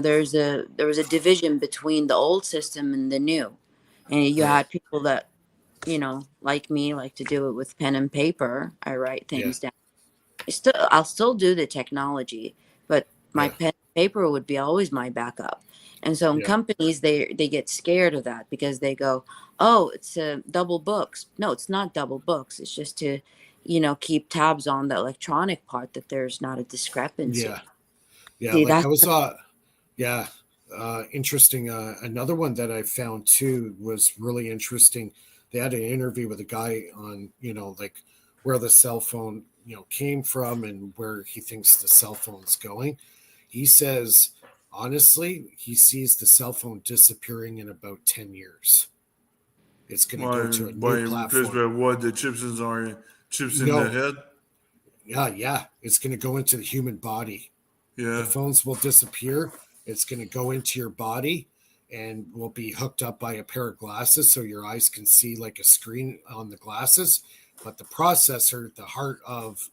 there was a division between the old system and the new, and you Right. had people that like me like to do it with pen and paper. I write Yeah. things down. I'll still do the technology, but my Yeah. pen and paper would be always my backup. And so in Yeah. companies, they get scared of that because they go, "Oh, it's double books." No, it's not double books. It's just to, keep tabs on the electronic part that there's not a Yeah. discrepancy. Yeah. See, Like I that's was yeah. Interesting. Another one that I found too was really interesting. They had an interview with a guy on, like where the cell phone, came from and where he thinks the cell phone's going. He says, honestly, he sees the cell phone disappearing in about 10 years. It's going to go to a by new replaced platform. by what the chips in the No, head. yeah. It's going to go into the human body. The Yeah, phones will disappear. It's going to go into your body and will be hooked up by a pair of glasses so your eyes can see like a screen on the glasses. But the processor, the heart of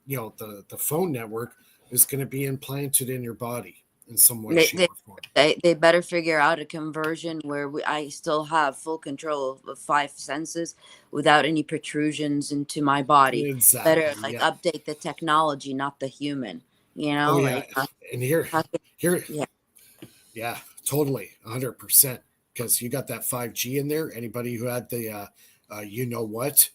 the phone network, is going to be implanted in your body in some way, they, shape, they or form. they better figure out a conversion where I still have full control of five senses without any protrusions into my body. Better Exactly. like Yeah. update the technology, not the human. Oh yeah. Like And here, how can- here, yeah. yeah, totally, 100%. Because you got that 5G in there. Anybody who had the, you know what,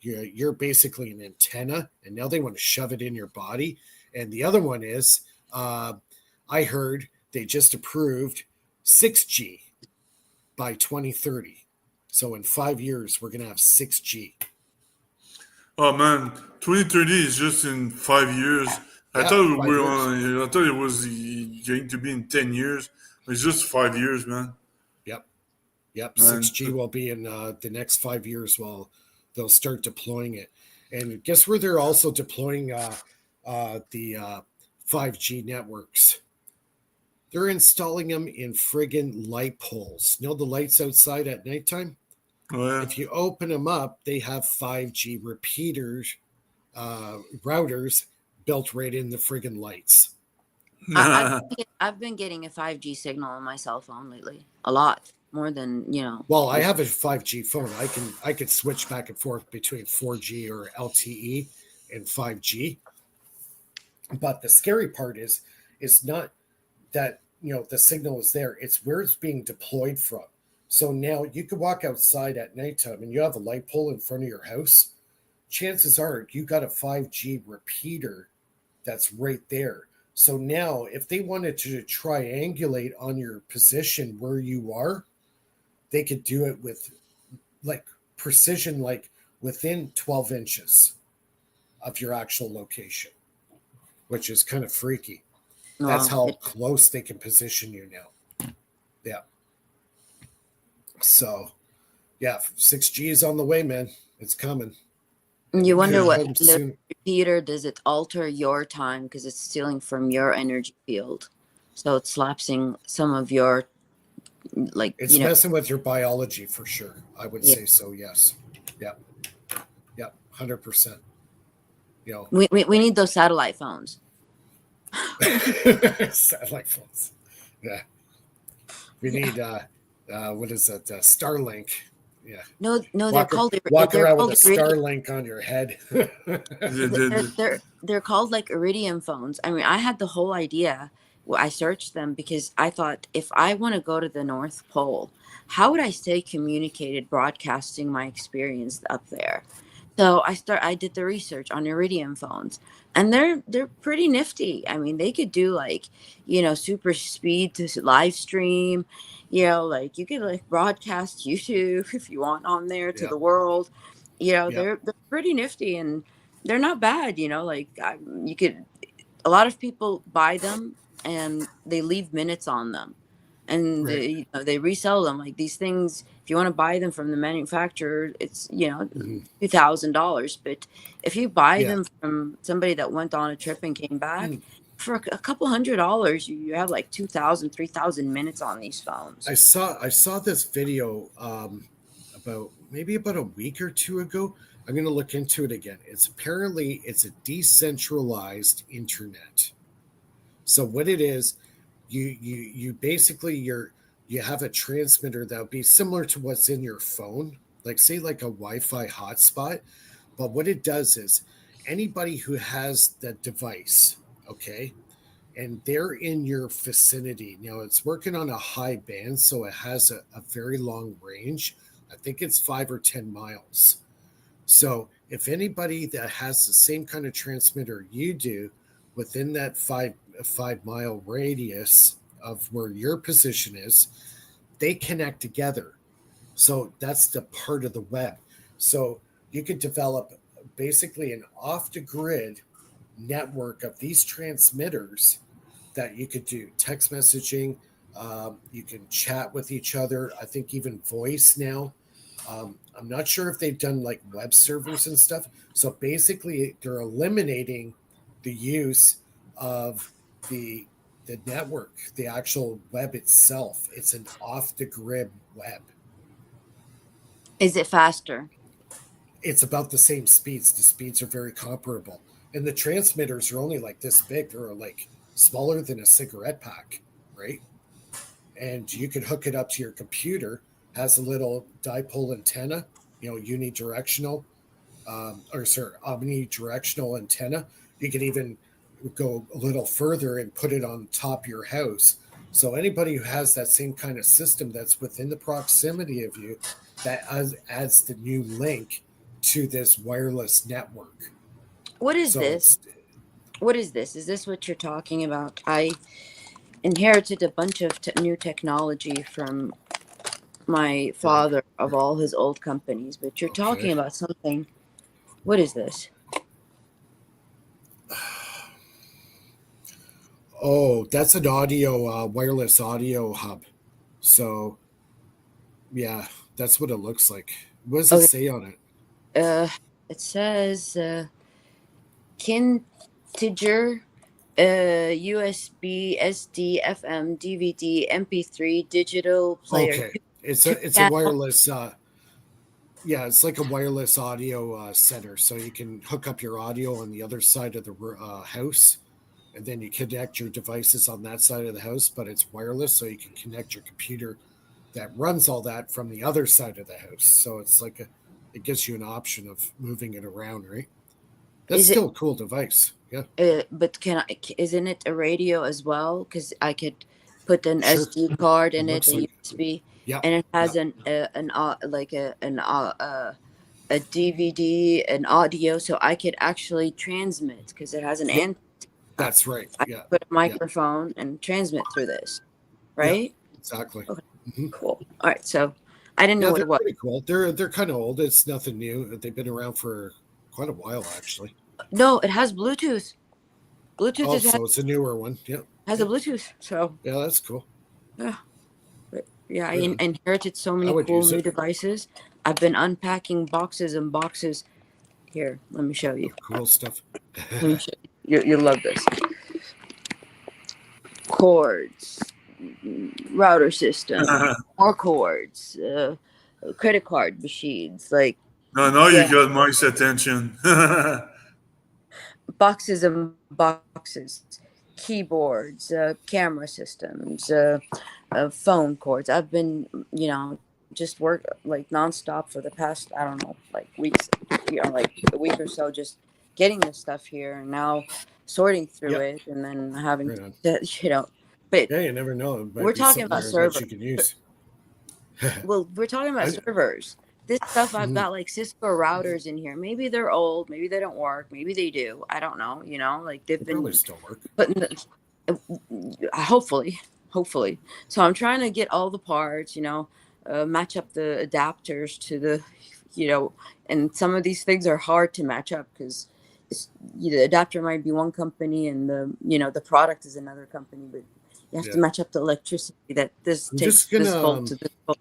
you're basically an antenna, and now they want to shove it in your body. And the other one is, uh, I heard they just approved 6G by 2030. So in 5 years, we're gonna have 6G. oh man, 2030 is just in 5 years. Yeah, 5 years. I thought it was going to be in 10 years. It's just 5 years, man. Yep. Yep, Man, 6G will be in the next 5 years while they'll start deploying it. And guess where they're also deploying the 5G networks? They're installing them in friggin' light poles. You know the lights outside at nighttime? Ouais. If you open them up, they have 5G repeaters, routers built right in the friggin' lights. I've been getting a 5G signal on my cell phone lately, a lot more than Well, I have a 5G phone. I can switch back and forth between 4G or LTE and 5G. But the scary part is it's not that the signal is there. It's where it's being deployed from. So now you could walk outside at nighttime and you have a light pole in front of your house. Chances are you got a 5G repeater that's right there. So now if they wanted to triangulate on your position where you are, they could do it with like precision, like within 12 inches of your actual location, which is kind of freaky. That's how close they can position you now. Yeah. So, yeah, 6G is on the way, man. It's coming. You wonder what Home the soon. repeater, does it alter your time because it's stealing from your energy field? So it's lapsing some of your, like, It's messing with your biology for sure. I would Yeah. say so, yes. Yeah. Yeah, 100%. We need those satellite phones. Satellite phones. Yeah. We need what is that? Starlink. Yeah. No, they're Walk, called walk they're around called with a Starlink on your head. they're called like iridium phones. I mean, I had the whole idea. Well, I searched them because I thought, if I want to go to the North Pole, how would I stay communicated broadcasting my experience up there? So I did the research on iridium phones, and they're pretty nifty. I mean, they could do like, super speed to live stream, like you could like broadcast YouTube if you want on there to Yeah. the world. Yeah. They're pretty nifty, and they're not bad, like you could, a lot of people buy them and they leave minutes on them, and Right. they resell them. Like these things, if you want to buy them from the manufacturer, it's Mhm. $2,000. But if you buy Yeah. them from somebody that went on a trip and came back, Mm. for a couple $100, you have like 2,000, 3,000 minutes on these phones. I saw this video about a week or two ago. I'm going to look into it again. It's a decentralized internet. So what it is, you basically you have a transmitter that would be similar to what's in your phone, like say like a Wi-Fi hotspot. But what it does is anybody who has that device, okay, and they're in your vicinity. Now it's working on a high band, so it has a very long range. I think it's 5 or 10 miles. So if anybody that has the same kind of transmitter you do within that 5 mile radius of where your position is, they connect together. So that's the part of the web. So you could develop basically an off the grid network of these transmitters that you could do text messaging. You can chat with each other. I think even voice now. I'm not sure if they've done like web servers and stuff. So basically, they're eliminating the use of the the network, the actual web itself. It's an off the grid web. Is it faster? It's about the same speeds. The speeds are very comparable. And the transmitters are only like this big. They're like smaller than a cigarette pack, right? And you could hook it up to your computer. Has a little dipole antenna, unidirectional, omnidirectional antenna. You could even go a little further and put it on top of your house. So anybody who has that same kind of system that's within the proximity of you, that adds the new link to this wireless network. What is So this? What is this? Is this what you're talking about? I inherited a bunch of new technology from my father of all his old companies, but you're talking about something. What is this? Oh, that's an wireless audio hub. So, yeah, that's what it looks like. What does it say on it? It says Kintiger, USB, SD, FM, DVD, MP3, digital player, Okay, it's two a channel. wireless. Yeah, it's like a wireless audio center, so you can hook up your audio on the other side of the house, and then you connect your devices on that side of the house. But it's wireless, so you can connect your computer that runs all that from the other side of the house. So it's like it gives you an option of moving it around, right? That's Is it? still a cool device. Yeah, But isn't it a radio as well? Because I could put an sure. SD card It in it, looks a like. USB, Yeah, and it yeah, has like a DVD, an audio, so I could actually transmit because it has an yeah. antenna. That's right. I Yeah, could put a yeah, microphone and transmit through this, yeah. right? Exactly. Okay, Hmm. cool. All right, so I didn't know Yeah, what they're it was. pretty cool. They're kind of old. It's nothing new. They've been around for quite a while, actually. No, it has Bluetooth. Bluetooth Oh, is, so it's a newer one. Yeah, has a yeah, Bluetooth. So yeah. That's cool. yeah, but yeah, I Right on. inherited so I many would cool use new it. devices. I've been unpacking boxes and boxes. Here, let me show you. Of cool stuff. Let me show you. You'll love this. Cords, router system, more cords, credit card machines, like Now you yeah, got Mike's attention. boxes and boxes, keyboards, camera systems, phone cords. I've been, just work like nonstop for the past, I don't know, like weeks, like a week or so, just getting this stuff here and now sorting through Yep. it and then having Right on. to, but Yeah, you never know. It we're might be talking something about there that servers. you can use. Well, we're talking about I, servers. This stuff, I've mhm. got like Cisco routers in here. Maybe they're old. Maybe they don't work. Maybe they do. I don't know. Like they've They probably been still work. putting hopefully. So I'm trying to get all the parts, match up the adapters to the, and some of these things are hard to match up because the adapter might be one company and the product is another company, but you have to Yeah. match up the electricity that this I'm takes just this gonna. volt to this volt.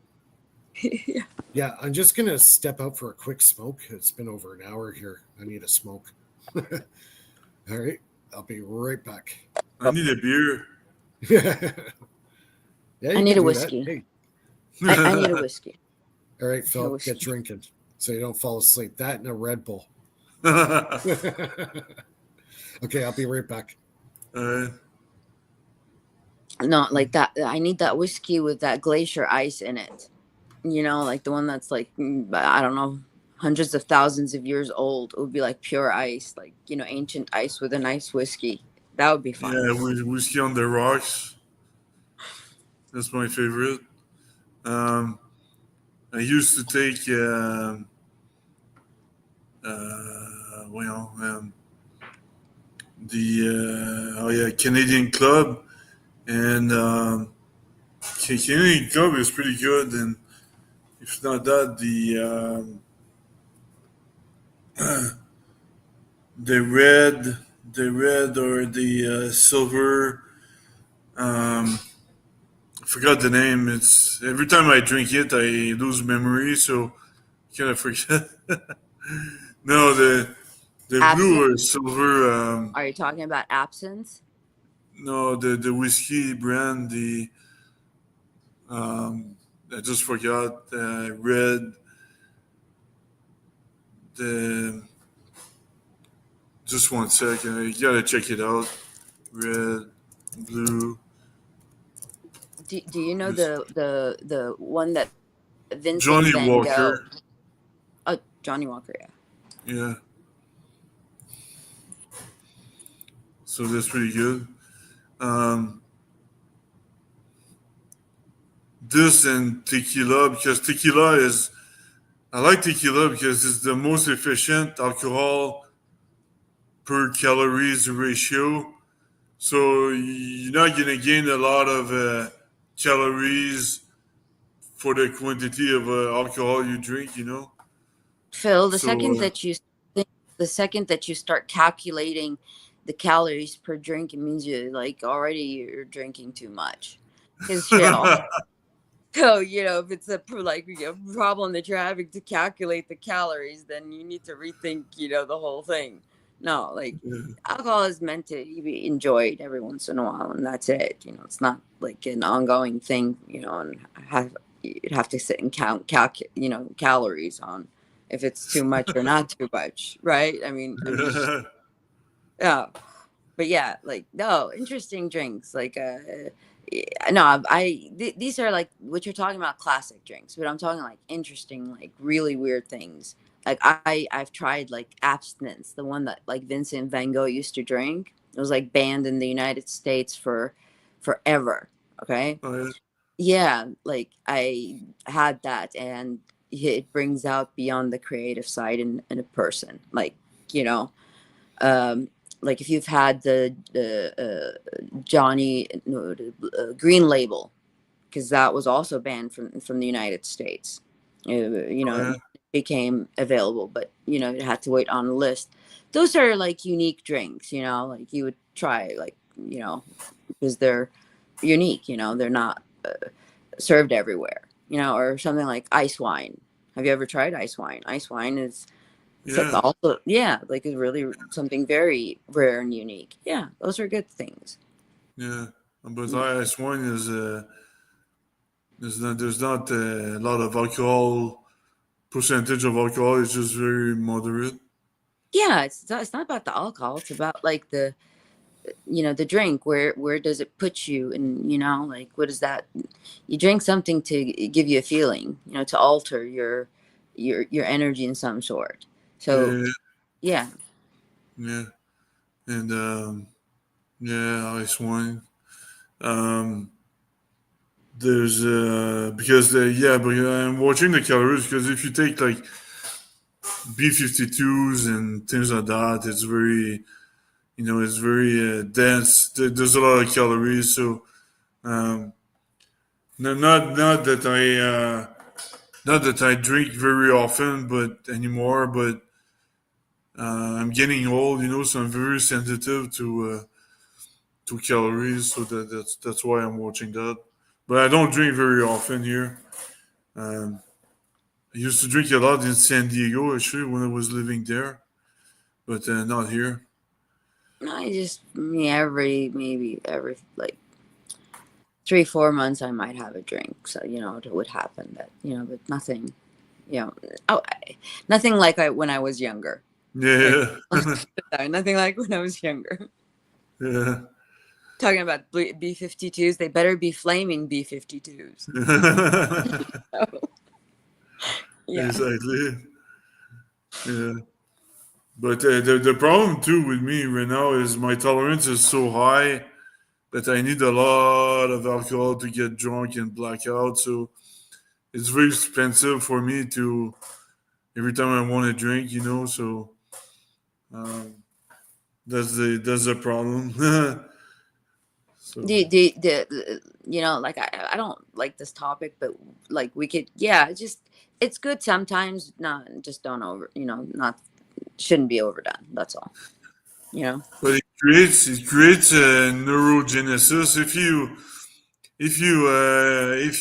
Yeah. Yeah, I'm just gonna step out for a quick smoke. It's been over an hour here. I need a smoke. All right, I'll be right back. I need a beer. Yeah, I you need can a do that. whiskey. Hey, I need a whiskey. all right, A Phil, get whiskey. drinking so you don't fall asleep. That and a Red Bull. Okay, I'll be right back. Not like that. I need that whiskey with that glacier ice in it. Like the one that's like, I don't know, hundreds of thousands of years old. It would be like pure ice, like, ancient ice with a nice whiskey. That would be fun. Yeah, whiskey on the rocks. That's my favorite. Um, I used to take, the Canadian Club, and Canadian Club is pretty good. And if not that, the red or the silver. I forgot the name. It's every time I drink it, I lose memory, so kind of forget. No, the Absinthe? blue or silver. Are you talking about absinthe? No, the whiskey brand. I just forgot. Red. The just 1 second. You gotta check it out. Red, blue. Do you know the one that Vincent Johnny Van Gogh? Walker. Oh, Johnny Walker, yeah. Yeah. So that's pretty good. Um, this and tequila, because tequila is, I like tequila because it's the most efficient alcohol per calories ratio. So you're not going to gain a lot of calories for the quantity of alcohol you drink. Phil, So the second that you start calculating the calories per drink, it means you're drinking too much. Because So, if it's a problem that you're having to calculate the calories, then you need to rethink, the whole thing. No, like Yeah. alcohol is meant to be enjoyed every once in a while, and that's it. It's not like an ongoing thing, and you'd have to sit and count calories on if it's too much or not too much, right? I mean, yeah, but yeah, like no interesting drinks. Like no, these are like what you're talking about, classic drinks. But I'm talking like interesting, like really weird things. Like I've tried like abstinence, the one that like Vincent Van Gogh used to drink. It was like banned in the United States for forever. Okay, Oh, yeah. yeah, like I had that, and it brings out beyond the creative side in a person. You know, um, like if you've had the Johnny no, Green Label, because that was also banned from the United States. Oh, yeah. It became available, but it had to wait on a list. Those are like unique drinks, like you would try, like because they're unique. They're not served everywhere. Or something like ice wine. Have you ever tried ice wine? Ice wine is so Yeah. also, yeah, like it's really something very rare and unique. Yeah, those are good things. Yeah. But Yeah, ice wine is there's not a lot of alcohol percentage of alcohol. It's just very moderate. yeah, it's not about the alcohol. It's about like the drink. Where does it put you? And like what is that? You drink something to give you a feeling. To alter your energy in some sort. So Yeah. yeah, Yeah. And yeah, ice wine. Um, there's because yeah, but I'm watching the calories because if you take like B52s and things like that, it's very it's very dense. There's a lot of calories, so um, not that not that I drink very often, but anymore. But I'm getting old, so I'm very sensitive to calories. So that's why I'm watching that. But I don't drink very often here. Um, I used to drink a lot in San Diego, actually, when I was living there, but not here. I just maybe every like 3-4 months I might have a drink. So it would happen that but nothing. You know, oh, nothing like when I was younger. Like, Yeah, let's put it that, nothing like when I was younger. yeah. Talking about B-52s, they better be flaming B-52s. Yeah. Exactly. Yeah. But the problem too with me right now is my tolerance is so high that I need a lot of alcohol to get drunk and black out. So it's very expensive for me to every time I want to drink, So um, that's the problem. So Like I don't like this topic, but like we could, yeah, it's good sometimes. Not just don't over, not shouldn't be overdone. That's all. You know. but it creates a neurogenesis if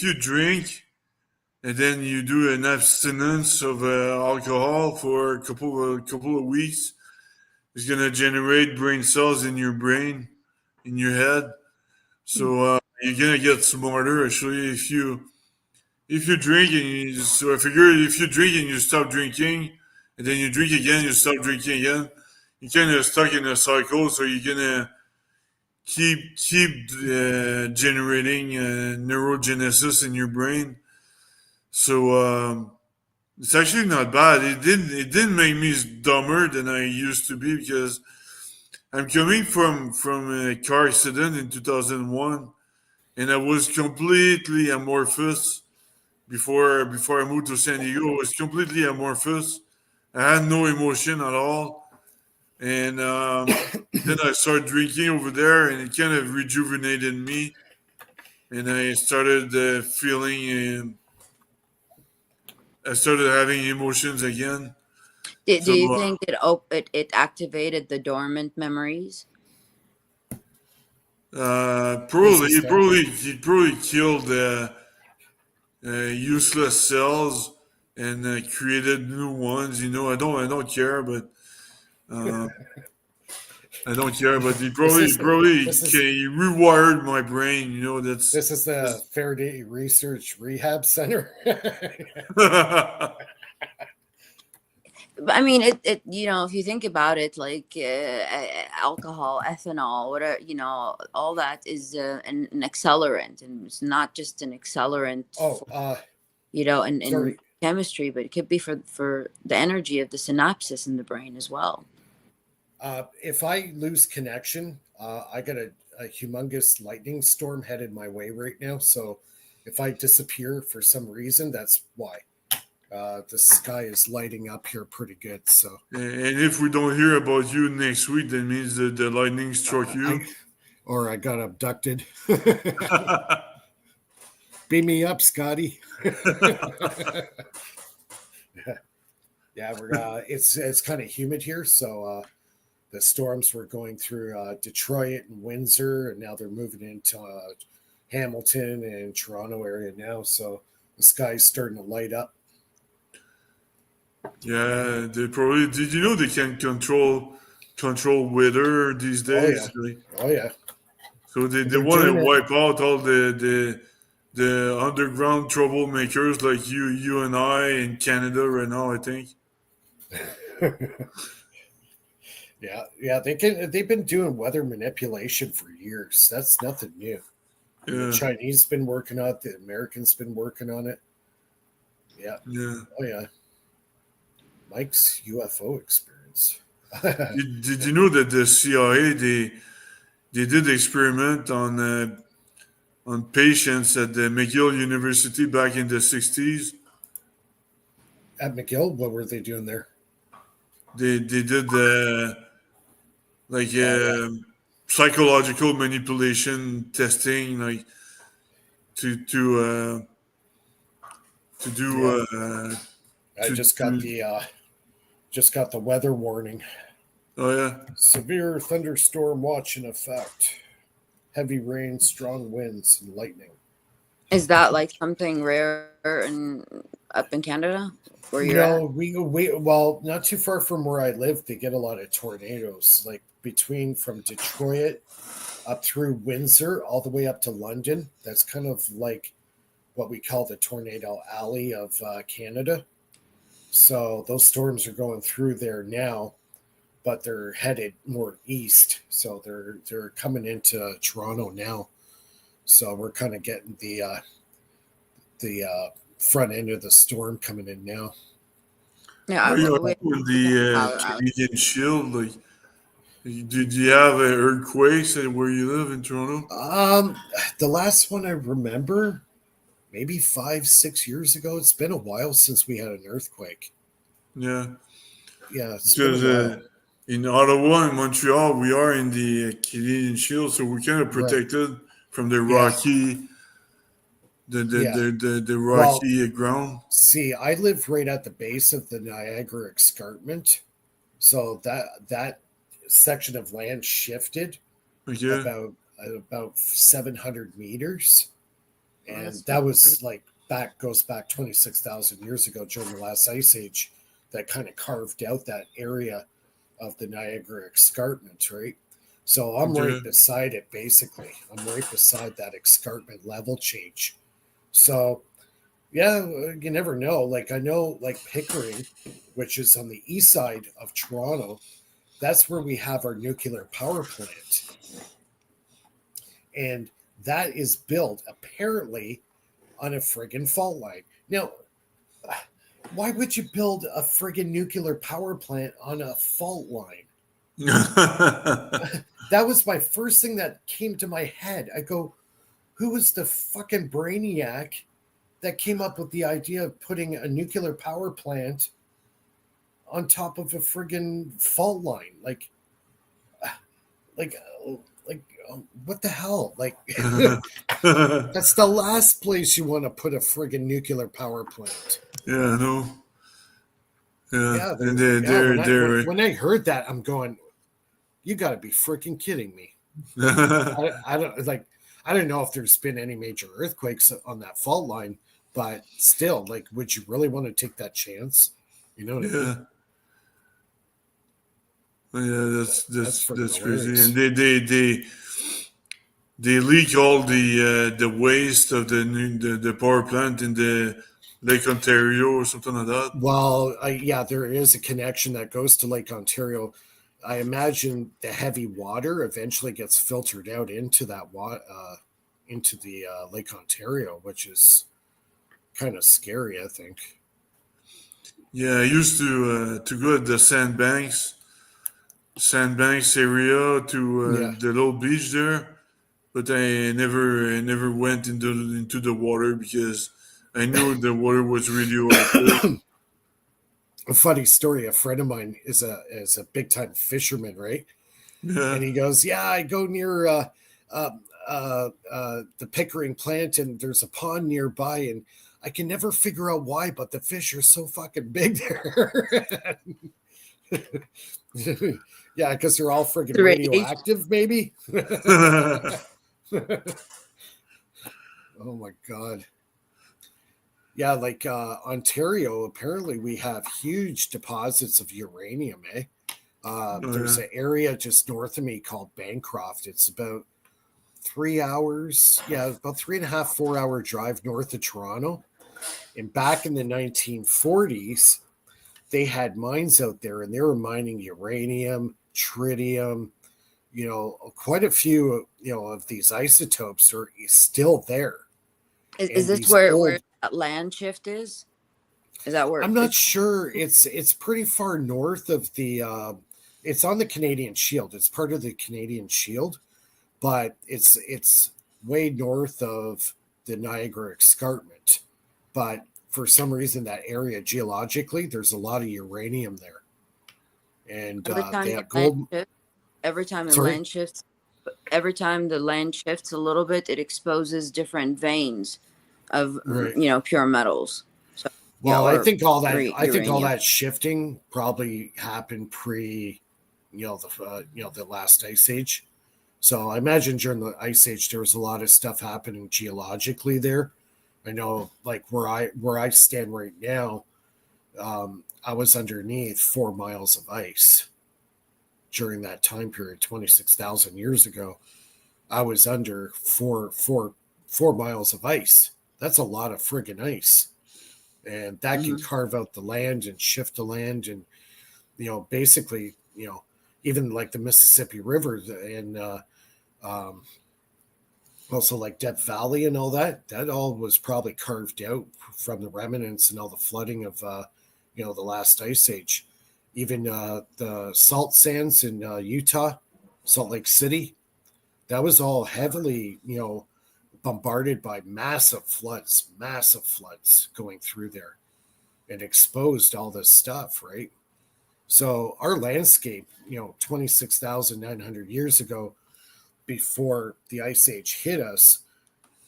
you drink and then you do an abstinence of alcohol for a couple of weeks. It's gonna generate brain cells in your brain, in your head. So you're gonna get smarter. Actually, if you drink and so I figure if you drink and you stop drinking, and then you drink again, you stop drinking again, you're kind of stuck in a cycle. So you're gonna keep generating neurogenesis in your brain. So it's actually not bad. It didn't make me dumber than I used to be because I'm coming from a car accident in 2001, and I was completely amorphous before I moved to San Diego. I was completely amorphous. I had no emotion at all, and then I started drinking over there, and it kind of rejuvenated me, and I started feeling. I started having emotions again. Do So you think it activated the dormant memories? This is probably, Stan. he probably killed. useless cells and created new ones. I don't care, but uh, I don't care. But Is this this is he rewired my brain. That's. this is the Faraday Research Rehab Center? I mean, it if you think about it, like alcohol, ethanol, whatever, all that is an accelerant, and it's not just an accelerant Oh, in sorry. chemistry, but it could be for the energy of the synapses in the brain as well. If I lose connection, I got a humongous lightning storm headed my way right now. So if I disappear for some reason, that's why. The sky is lighting up here pretty good. So, And if we don't hear about you next week, that means that the lightning struck you. I got abducted. Beam me up, Scotty. Yeah, it's kind of humid here, so the storms were going through Detroit and Windsor, and now they're moving into Hamilton and Toronto area now. So the sky's starting to light up. Yeah, they probably. Did you know they can control weather these Oh days? yeah, Like, oh yeah. so they They're want to doing it. wipe out all the underground troublemakers like you and I in Canada right now. I think. Yeah. They've been doing weather manipulation for years. That's nothing new. And the Yeah, Chinese been working on it. The Americans been working on it. Yeah. yeah. Oh yeah. Mike's UFO experience. Did you know that the CIA they did experiment on patients at the McGill University back in the 60s. At McGill, what were they doing there? They did like Oh yeah. psychological manipulation testing, like to to uh, to Yeah. do I to just got the weather warning. oh yeah. Severe thunderstorm watch in effect. Heavy rain, strong winds, and lightning. Is that like something rare up in Canada where you're at? No, we well, not too far from where I live, they get a lot of tornadoes, like between from Detroit up through Windsor, all the way up to London. That's kind of like what we call the tornado alley of Canada. So those storms are going through there now, but they're headed more east. So they're coming into Toronto now. So we're kind of getting the front end of the storm coming in now. Yeah, Are you we in in the Colorado. Canadian Shield? Like, did you have earthquakes where you live in Toronto? Um, the last one I remember, maybe 5, 6 years ago. It's been a while since we had an earthquake. Yeah, Yeah, it's been a because while. in Ottawa and Montreal, we are in the Canadian Shield, so we're kind of Right. protected from the Yeah. rocky, Yeah. the Well, rocky ground. see, I live right at the base of the Niagara Escarpment, so that section of land shifted Like, yeah, about 700 meters, Oh, and that's that pretty was like goes back 26,000 years ago during the last ice age. That kind of carved out that area of the Niagara Escarpment, right? So I'm yeah. right beside it, basically. I'm right beside that escarpment level change. So yeah, you never know. Like I know, like Pickering, which is on the east side of Toronto, that's where we have our nuclear power plant, and that is built apparently on a friggin' fault line. Now, why would you build a friggin' nuclear power plant on a fault line? That was my first thing that came to my head. I go, who was the fucking brainiac that came up with the idea of putting a nuclear power plant on top of a friggin' fault line? Like, like, what the hell? Like, that's the last place you want to put a friggin' nuclear power plant. Yeah, no. Yeah, Yeah, and yeah. they're When I heard that, I'm going, you got to be freaking kidding me. I don't like. I don't know if there's been any major earthquakes on that fault line, but still, like, would you really want to take that chance? You know what I mean? Yeah, That's freaking that's crazy. hilarious. And they leak all the waste of the power plant in the Lake Ontario or something like that. Well, yeah, there is a connection that goes to Lake Ontario. I imagine the heavy water eventually gets filtered out into that into the Lake Ontario, which is kind of scary, I think. Yeah, I used to go to the Sandbanks area to Yeah. the little beach there, but I never went into the water because I knew the water was radioactive. A funny story. A friend of mine is a big time fisherman, right? And Yeah. he goes, "Yeah, I go near uh, the Pickering plant, and there's a pond nearby, and I can never figure out why, but the fish are so fucking big there." Yeah, because they're all friggin' The radiation. radioactive, maybe. Oh my god. Yeah, like Ontario, apparently we have huge deposits of uranium, eh? Oh, There's yeah. an area just north of me called Bancroft. It's about 3 hours, yeah, about 3.5, 4 hour drive north of Toronto. And back in the 1940s, they had mines out there and they were mining uranium, tritium, quite a few, of these isotopes are still there. Is And this these where old, that land shift is? Is that where I'm not it's sure. It's pretty far north of the. It's on the Canadian Shield. It's part of the Canadian Shield, but it's way north of the Niagara Escarpment. But for some reason, that area geologically, there's a lot of uranium there, and every they time the have land gold. shifts? Every time the Sorry. land shifts, every time the land shifts a little bit, it exposes different veins of Right. pure metals. So yeah, Well, I or think all that uranium. shifting probably happened pre, the last ice age. So I imagine during the ice age there was a lot of stuff happening geologically there. I know, like where I stand right now, I was underneath 4 miles of ice during that time period, 26,000 years ago. I was under 4 miles of ice. That's a lot of friggin' ice, and that can Hmm. carve out the land and shift the land, and basically, even like the Mississippi River and um, also like Death Valley and all that. That all was probably carved out from the remnants and all the flooding of the last ice age. Even the salt sands in Utah, Salt Lake City, that was all heavily bombarded by massive floods going through there and exposed all this stuff, right? So our landscape, 26,900 years ago, before the ice age hit us,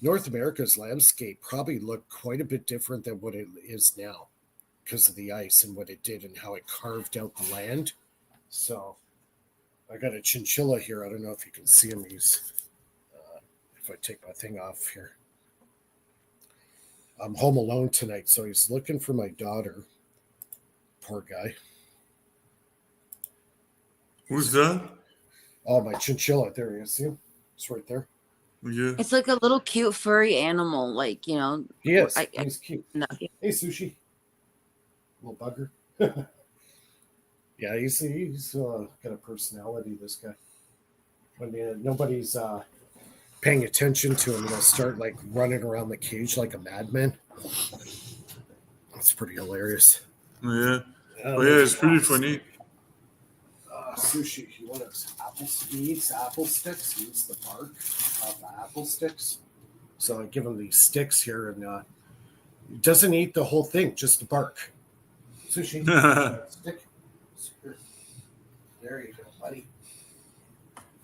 North America's landscape probably looked quite a bit different than what it is now because of the ice and what it did and how it carved out the land. So I got a chinchilla here. I don't know if you can see him. He's if I take my thing off here. I'm home alone tonight, so he's looking for my daughter. Poor guy. Who's that? Oh, my chinchilla. There he is. See him? It's right there. Yeah. It's like a little cute furry animal, like He is. I He's cute. no, Hey, Sushi. Little bugger. Yeah, he's got a personality, this guy. When nobody's paying attention to him, he'll start like running around the cage like a madman. That's pretty hilarious. Yeah. Oh yeah, it's pretty funny. Sushi, he wants he eats apple sticks. He eats the bark of the apple sticks. So I give him these sticks here, and he doesn't eat the whole thing, just the bark. Sushi, stick. There you go, buddy.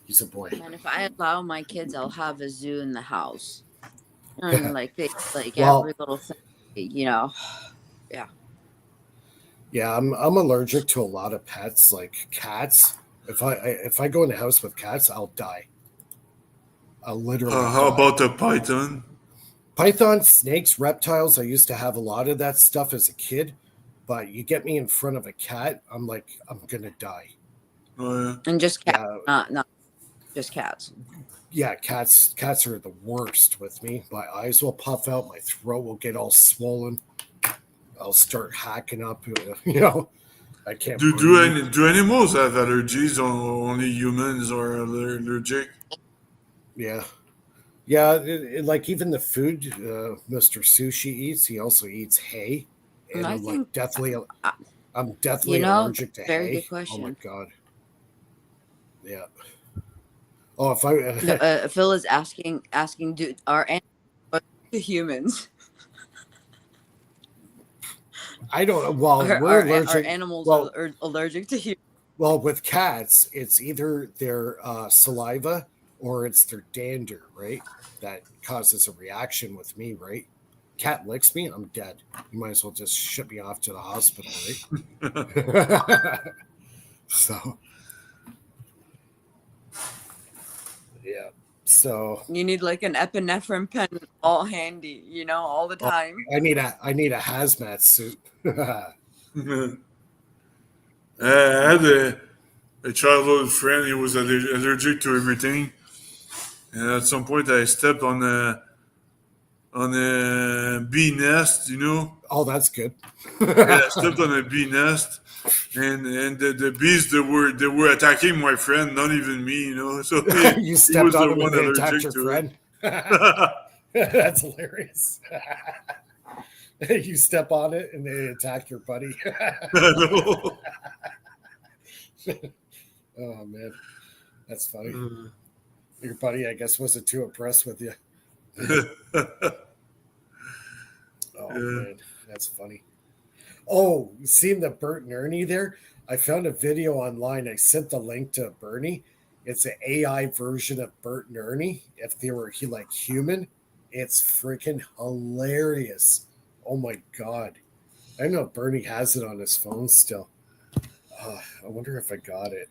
He's a boy. and if I allow my kids, I'll have a zoo in the house. And like Well, every little thing, yeah. Yeah, I'm allergic to a lot of pets, like cats. If I go in the house with cats, I'll die. I'll literally How die. about the python? Pythons, snakes, reptiles. I used to have a lot of that stuff as a kid, but you get me in front of a cat, I'm like, I'm gonna die. Oh, yeah. And just cats, Yeah, not just cats. yeah, cats are the worst with me. My eyes will puff out, my throat will get all swollen. I'll start hacking up, I can't breathe. Do animals have allergies, or only humans are allergic? Yeah. Yeah, like even the food Mr. Sushi eats, he also eats hay. And And I I'm like think, uh, I'm definitely allergic to very hay. good Oh my question. god. Yeah. Oh, if I Phil is asking, do are animals to humans? I don't know. Well, we're Are allergic. animals Well, allergic to humans? well, with cats, it's either their saliva or it's their dander, right? That causes a reaction with me, right? Cat licks me, I'm dead. You might as well just ship me off to the hospital, right? So, yeah. So You need like an epinephrine pen all handy, all the oh, time. I need a hazmat suit. I had a childhood friend. He was allergic to everything, and at some point, I stepped on a bee nest. Oh, that's good. Yeah, I stepped on a bee nest, and the bees they were attacking my friend, not even me. So You he stepped was on the him and one they attacked allergic your to friend. it. That's hilarious. You step on it and they attack your buddy. No. Oh man, that's funny. Your buddy, I guess, wasn't too impressed with you. Oh Yeah. man, that's funny. Oh, you seen the Bert and Ernie there? I found a video online. I sent the link to Bernie. It's an AI version of Bert and Ernie. If they were like human, it's freaking hilarious. Oh my god! I know Bernie has it on his phone still. I wonder if I got it.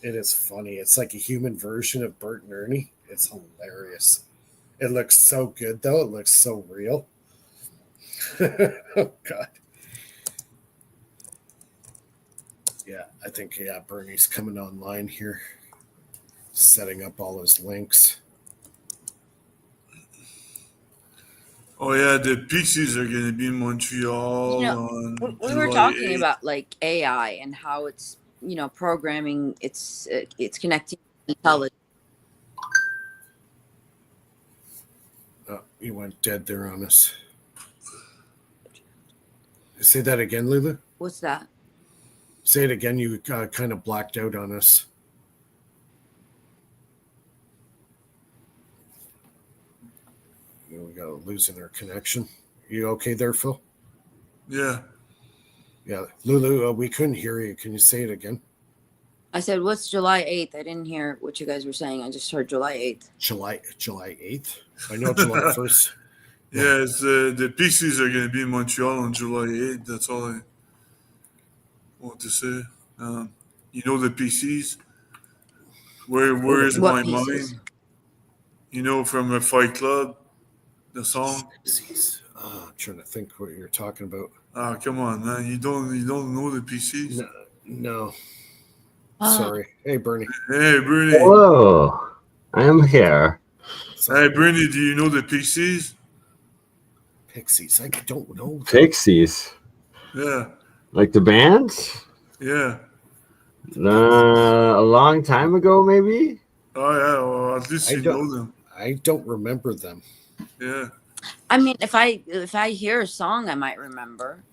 It is funny. It's like a human version of Bert and Ernie. It's hilarious. It looks so good though. It looks so real. Oh god. Yeah, I think Bernie's coming online here, setting up all his links. Oh yeah, the Pixies are going to be in Montreal on We were July talking 8th. about like AI and how it's programming, it's connecting intelligence. Oh, he went dead there on us. Say that again, Lulu. What's that? Say it again. You kind of blacked out on us. We got losing our connection. You okay there, Phil? Yeah. Yeah, Lulu, we couldn't hear you. Can you say it again? I said, what's July 8th? I didn't hear what you guys were saying. I just heard July 8th. July 8th? I know July 1st. Yeah, it's, the Pixies are going to be in Montreal on July 8th. That's all I want to say. The Pixies? Where is What my pieces? mind? From a Fight Club, the song. I'm trying to think what you're talking about. Ah, come on, man! You don't know the PCs? No. Sorry. Hey, Bernie. Hey, Bernie. Hello, I am here. Hey, Bernie. Do you know the PCs? Pixies. I don't know. Pixies, Yeah. like the bands? Yeah. A long time ago, maybe. Oh yeah. Well, at least you know them. I don't remember them. Yeah. I mean, if I hear a song, I might remember.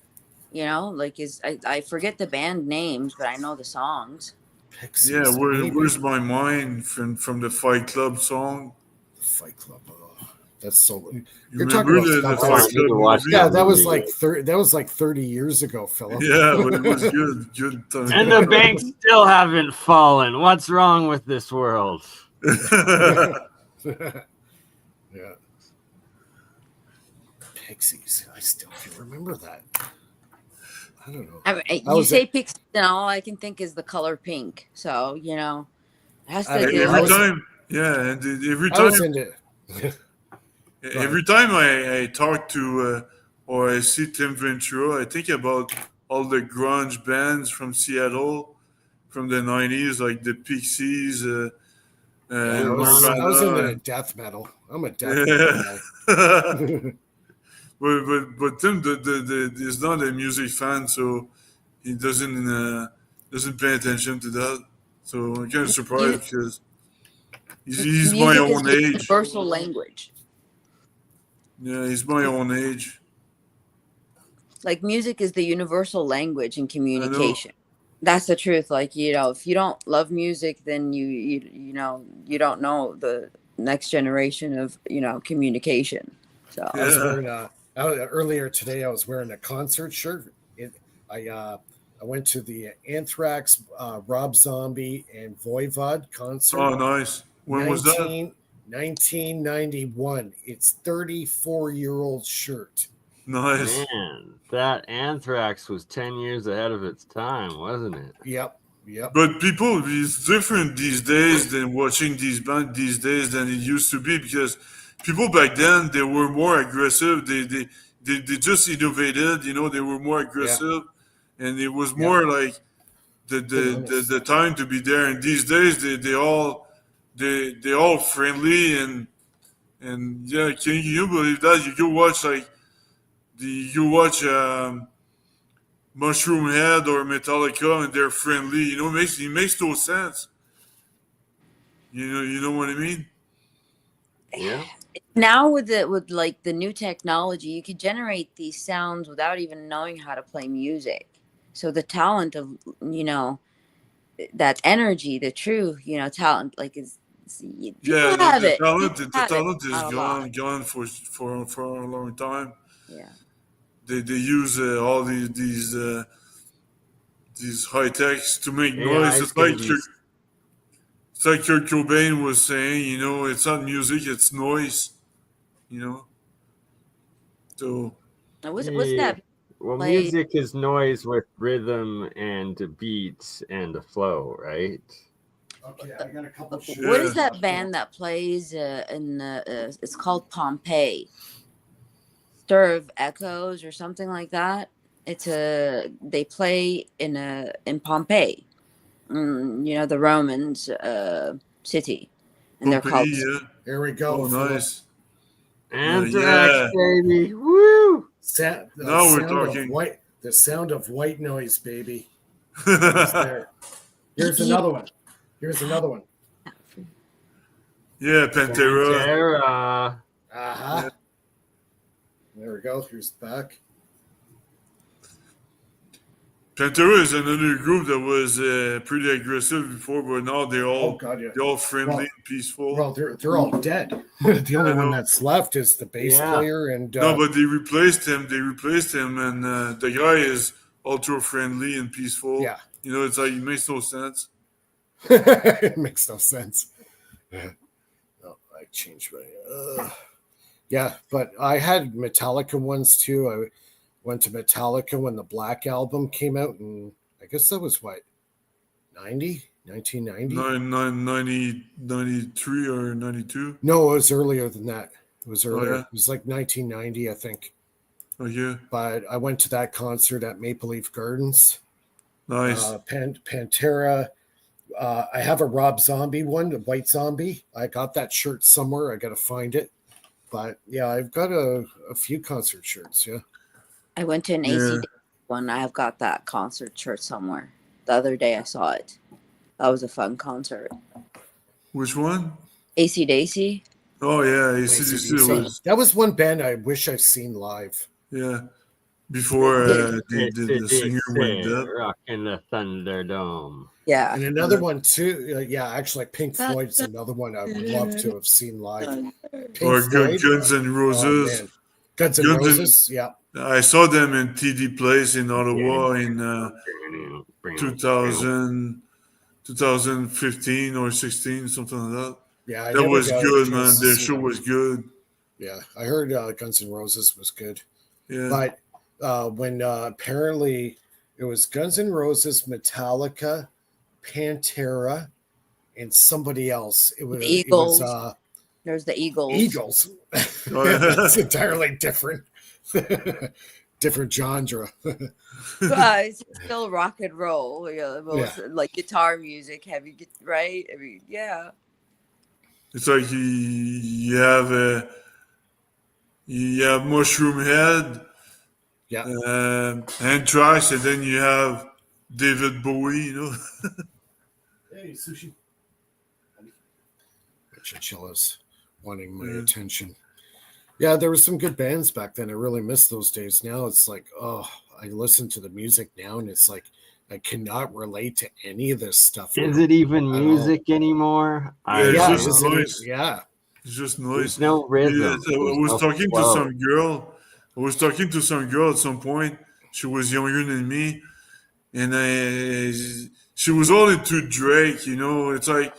I forget the band names, but I know the songs. Pixies. Yeah. Where's my mind from the Fight Club song? The Fight Club. Oh, that's so. You're talking about the stuff Fight Club movie? Yeah, that was like 30 years ago, Philip. Yeah, but it was good. Good time. And the banks still haven't fallen. What's wrong with this world? Yeah. Pixies. I still can remember that. I don't know. I mean, you say Pixies, and all I can think is the color pink. So it has to do every time. Yeah, and every time. Every time I talk to or I see Tim Ventura, I think about all the grunge bands from Seattle from the 90s, like the Pixies, Yeah, I was in the death metal. I'm a death metal guy. but Tim is not a music fan, so he doesn't pay attention to that. So I'm kind of surprised because he's my Music is own the age. universal language. Yeah, he's my own age. Like music is the universal language in I know. communication. That's the truth. Like, you know, if you don't love music, then you know, you don't know the next generation of, you know, communication. So I was wearing earlier today. I was wearing a concert shirt. I went to the Anthrax, Rob Zombie, and Voivod concert. Oh, nice. When was that? 1991. It's 34-year-old shirt. Nice. Man, that Anthrax was 10 years ahead of its time, wasn't it? Yep. But people, it's different these days than watching these bands these days than it used to be because people back then they were more aggressive. They just innovated. You know, they were more aggressive, and it was more like the time to be there. And these days they all friendly and yeah. Can you believe that? You go watch Mushroom Head or Metallica, and they're friendly. You know, it makes no sense. You know what I mean? Yeah. now with like the new technology, you could generate these sounds without even knowing how to play music. So the talent of, you know, that energy, the true, you know, talent, like Yeah, the talent is not a lot. gone for a long time. Yeah. They use all these high techs to make AI noise. is gonna be It's like Kurt Cobain was saying, you know, it's not music, it's noise. You know, so Now, what's that well, play? music is noise with rhythm and beats and a flow, right? Okay, I got a couple. What is that band that plays it's called Pompeii? Stir of Echoes or something like that. They play in Pompeii, you know, the Romans city, and they're called. Pompeii, yeah. Here we go. Oh, nice. Anthrax, Yeah. baby. Woo! Now we're talking. The sound of white noise, baby. There. Here's another one. Yeah, Pantera. Uh-huh. Yeah. There we go. Here's the back. Pantera is another group that was pretty aggressive before, but now they're all friendly and peaceful. Well, they're all dead. The only one that's left is the bass player, and no, but they replaced him. And the guy is ultra friendly and peaceful. Yeah, you know, it's like it makes no sense. It makes no sense. Oh, I changed my. Yeah, but I had Metallica ones too. I went to Metallica when the Black Album came out, and I guess that was what, 1990? 93 or 92? No, it was earlier than that. It was earlier. Oh, yeah? It was like 1990, I think. Oh, yeah. But I went to that concert at Maple Leaf Gardens. Nice. Pantera. I have a Rob Zombie one, the White Zombie. I got that shirt somewhere. I got to find it. But yeah, I've got a few concert shirts. Yeah. I went to an AC one. I've got that concert shirt somewhere. The other day I saw it. That was a fun concert. Which one? AC/DC. Oh yeah, AC/DC. That was one band I wish I've seen live. Yeah, before the singer went dead. Rocking the Thunderdome. Yeah, and another one too. Actually, Pink Floyd's another one I would love to have seen live. Or Guns N' Roses. Guns N' Roses. Yeah. I saw them in TD Place in Ottawa in 2015 or 16, something like that. Yeah, that was good, man. Their show was good. Yeah, I heard Guns N' Roses was good. Yeah. But when apparently it was Guns N' Roses, Metallica, Pantera, and somebody else. It was Eagles. There's the Eagles. Eagles. That's entirely different. Different genre. It's still rock and roll. Most, Yeah. like guitar music, heavy, right? I mean, yeah. It's like you have Mushroom Head, Yeah. Anthrax, and then you have David Bowie. You know. Hey, sushi. My chinchilla's wanting my Yeah. attention. Yeah, there were some good bands back then. I really miss those days. Now it's like, oh, I listen to the music now and it's like I cannot relate to any of this stuff. Is now it even at all. music anymore? Yeah, it's Yeah, just isn't it? noise. Yeah. It's just There's noise. no rhythm. Yes, I There's was no talking to flow. some girl. I was talking to some girl at some point. She was younger than me, and she was all into Drake. You know, it's like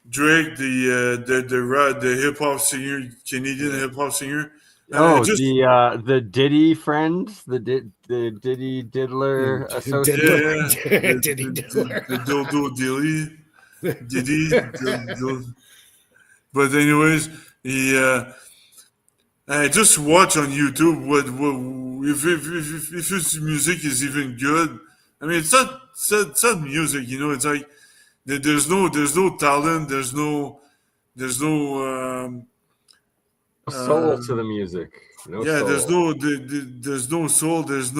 Drake, the hip hop singer, Canadian hip hop singer. And I Oh, just the Diddy friends, the Diddy Diddler associate. yeah, Diddy Diddler. the dildo dilly, Diddy. But anyways, I just watch on YouTube what if his music is even good. I mean, it's not music, you know. It's like there's no talent. There's no Soul to the music. No yeah. soul. There's no soul. There's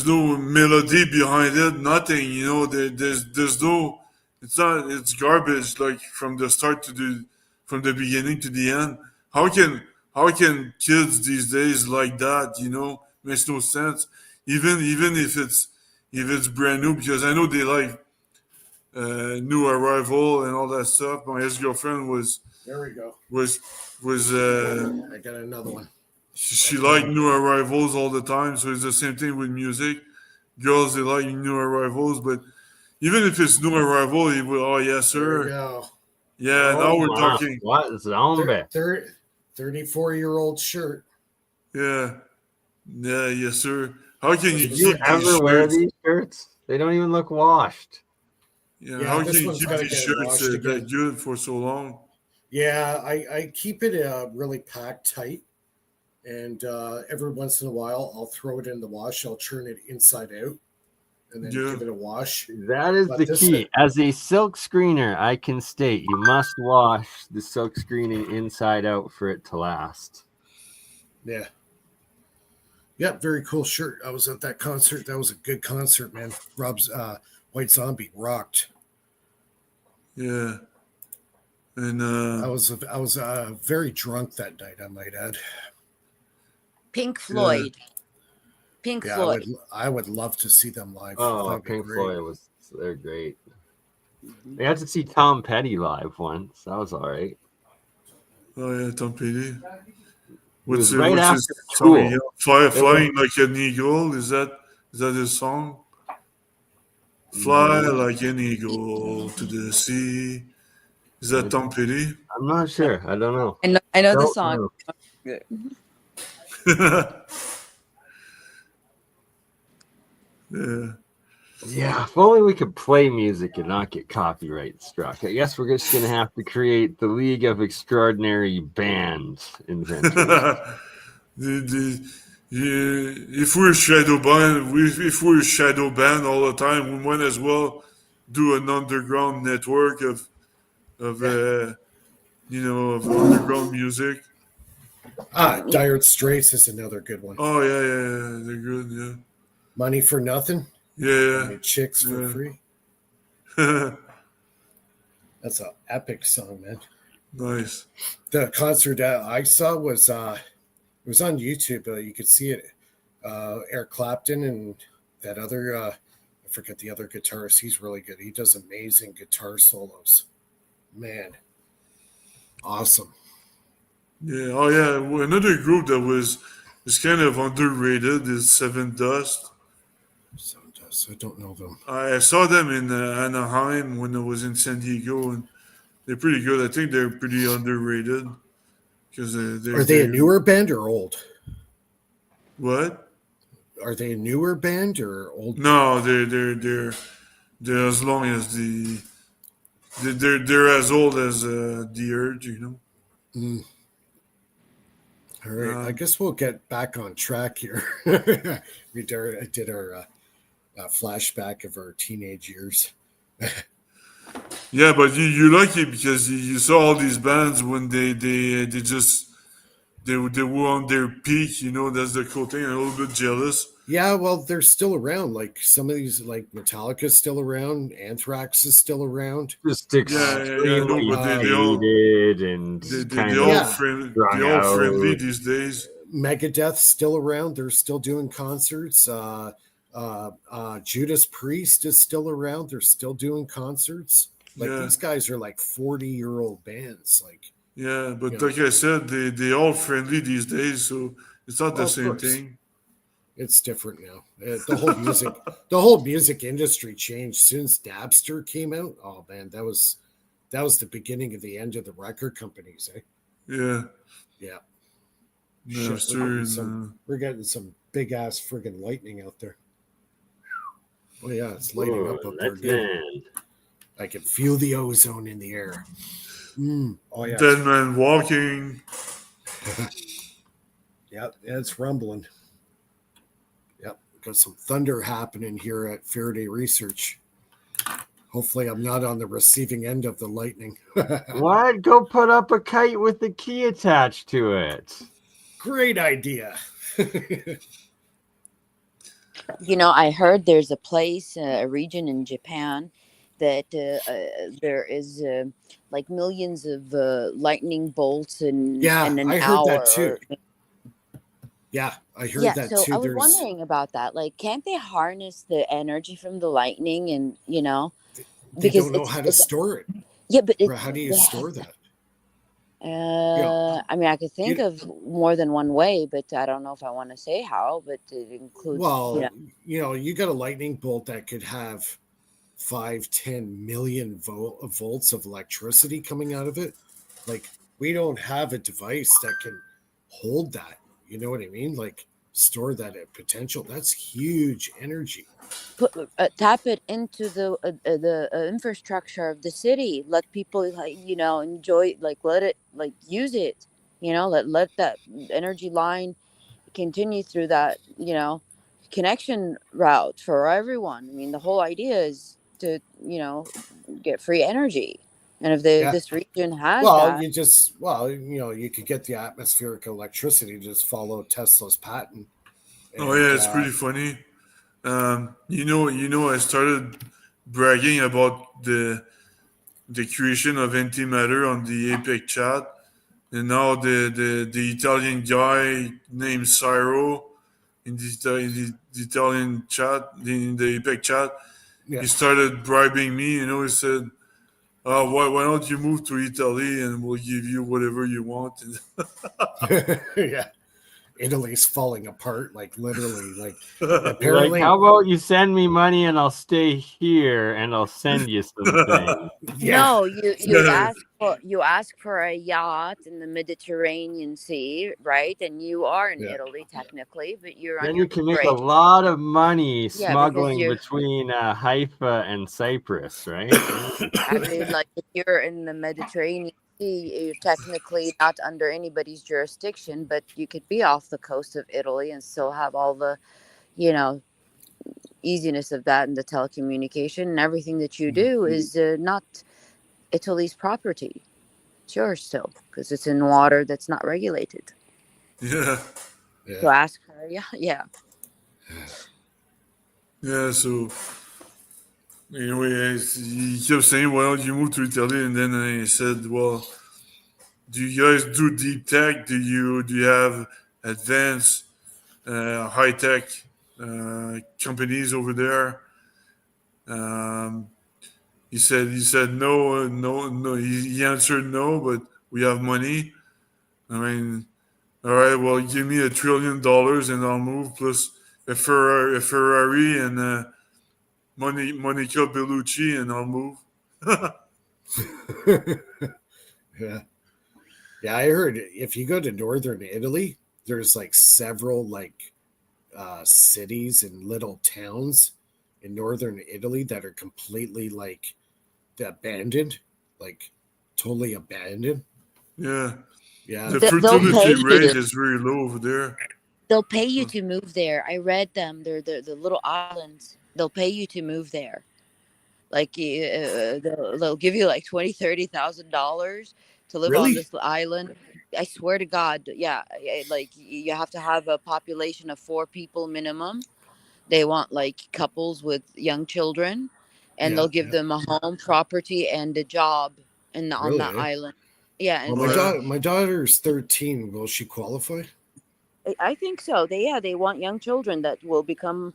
no melody behind it. Nothing, you know. There's no. It's not. It's garbage. Like from the start from the beginning to the end. How can kids these days like that? You know, makes no sense. Even if it's brand new, because I know they like new arrival and all that stuff. My ex girlfriend There we go. was I got another one. she liked new arrivals all the time, so it's the same thing with music. Girls, they like new arrivals, but even if it's new arrival, you will, oh yes, There we sir. go. Yeah, now we're wow. talking. What zombie? 34-year-old shirt. Yeah, yes, sir. How can you Did you keep these ever wear shirts? these shirts? They don't even look washed. Yeah, Yeah, how this can you one's keep gotta these get shirts washed that again. good for so long? Yeah, I keep it really packed tight. And every once in a while, I'll throw it in the wash. I'll turn it inside out and then Yeah. give it a wash. That is But the this key. is- As a silk screener, I can state you must wash the silk screening inside out for it to last. Yeah. Yeah, very cool shirt. I was at that concert. That was a good concert, man. Rob's White Zombie rocked. Yeah, and I was very drunk that night, I might add. Pink Floyd. Pink Yeah, Floyd. I would love to see them live. Oh, That'd be Pink great. Floyd they're great. I had to see Tom Petty live once. That was all right. oh yeah, Tom Petty. was What's right his after song? Tool. Yeah, flying like an eagle. Is that his song? Fly like an eagle to the sea. Is that Tom Petty? I'm not sure. I don't know. I know the Don't song. know. Yeah. Yeah, if only we could play music and not get copyright struck. I guess we're just going to have to create the League of Extraordinary Band Inventors. If we're shadow band, if we're shadow band all the time, we might as well do an underground network of underground music. Dire Straits is another good one. Oh yeah, they're good. Yeah, Money for Nothing. yeah, Chicks for yeah. Free. yeah. That's an epic song, man. Nice. The concert I saw was it was on YouTube. You could see it. Eric Clapton and that other I forget the other guitarist. He's really good. He does amazing guitar solos. Man, awesome. Yeah. Oh yeah. Well, another group that was kind of underrated is Seven Dust. I don't know them. I saw them in Anaheim when I was in San Diego, and they're pretty good. I think they're pretty underrated because Are they a newer band or old? What? Are they a newer band or old? No, they're as long as they're as old as the Earth, you know. Mm. All right, I Um, guess we'll get back on track here. We did our flashback of our teenage years. yeah, but you're lucky because you saw all these bands when they just they were on their peak. You know, that's the cool thing. I'm a little bit jealous. Yeah, well, they're still around. Like some of these, like Metallica's still around, Anthrax is still around. Just Yeah. No, extremely but dated and they kind of all Yeah, friendly. They strung all friendly out. these days. Megadeth's still around. They're still doing concerts. Judas Priest is still around. They're still doing concerts. Like Yeah, these guys are like 40-year-old bands. Like, yeah. But you know, like I said, they all friendly these days, so it's not well, the of same course. thing. It's different now. The whole music industry changed since Napster came out. Oh man, that was the beginning of the end of the record companies. Eh? Yeah, Yeah, shit. We're Napster getting some. and We're getting some big ass friggin' lightning out there. Oh yeah, it's lighting Oh, up there that's good. man. I can feel the ozone in the air. Oh yeah, Dead Man Walking. yeah, it's rumbling. Yep, got some thunder happening here at Faraday Research. Hopefully, I'm not on the receiving end of the lightning. What? Go put up a kite with the key attached to it. Great idea. You know, I heard there's a place, a region in Japan that there is like millions of lightning bolts Yeah, in an I heard that too. hour. Yeah, I heard Yeah, that so too. I was There's wondering about that. Like, can't they harness the energy from the lightning and, they because don't know how to it's store it. yeah, but Or how do you store that? You know, I mean, I could think you of more than one way, but I don't know if I want to say how, but it includes, well, you got a lightning bolt that could have 5-10 million volts of electricity coming out of it. Like we don't have a device that can hold that. You know what I mean? Like store that at potential. That's huge energy. tap it into the infrastructure of the city. Let people enjoy, like let it like use it. Let that energy line continue through that connection route for everyone. I mean, the whole idea is to get free energy, and if Yeah. this region has Well, that. you could get the atmospheric electricity, just follow Tesla's patent. Oh And yeah, it's pretty funny. I started bragging about the creation of antimatter on the APEC chat, and now the Italian guy named Cyro in the Italian chat in the APEC chat, yeah. he started bribing me. He said, why don't you move to Italy and we'll give you whatever you want." Yeah. Italy's falling apart, like literally. Like You're like, how apparently, about you send me money and I'll stay here and I'll send you some things. yeah. No, you ask for a yacht in the Mediterranean Sea, right? And you are in Yeah. Italy technically, but you're on Then your you can make a break. lot of money Yeah, because smuggling you're. between Haifa and Cyprus, right? I mean, like if you're in the Mediterranean Sea, you're technically not under anybody's jurisdiction, but you could be off the coast of Italy and still have all the, you know, easiness of that and the telecommunication and everything that you do is not Italy's property. It's yours still because it's in water that's not regulated. Yeah, So Yeah. ask her. Yeah, yeah. yeah. So anyway, he kept saying, "Why don't you move to Italy?" And then I said, "Well, do you guys do deep tech? Do you have advanced high tech companies over there?" Um, he said no, no, no. He answered no, but we have money. I mean, all right, well, give me $1 trillion and I'll move, plus a Ferrari and Monica Bellucci, and I'll move. Yeah. Yeah, I heard if you go to northern Italy, there's like several like cities and little towns in northern Italy that are completely like abandoned, like totally abandoned. Yeah. Yeah, The They'll fertility pay rate you. is very low over there. They'll pay you to move there. I read them. They're the little islands. They'll pay you to move there. Like they'll give you like $20,000-$30,000 to live on really? this island. I swear to God, yeah. Like you have to have a population of 4 people minimum. They want like couples with young children, and Yeah, they'll give yeah. them a home, property, and a job on Really? that Eh? island. Yeah, Well, and Yeah. my daughter's 13. Will she qualify? I think so. They want young children that will become,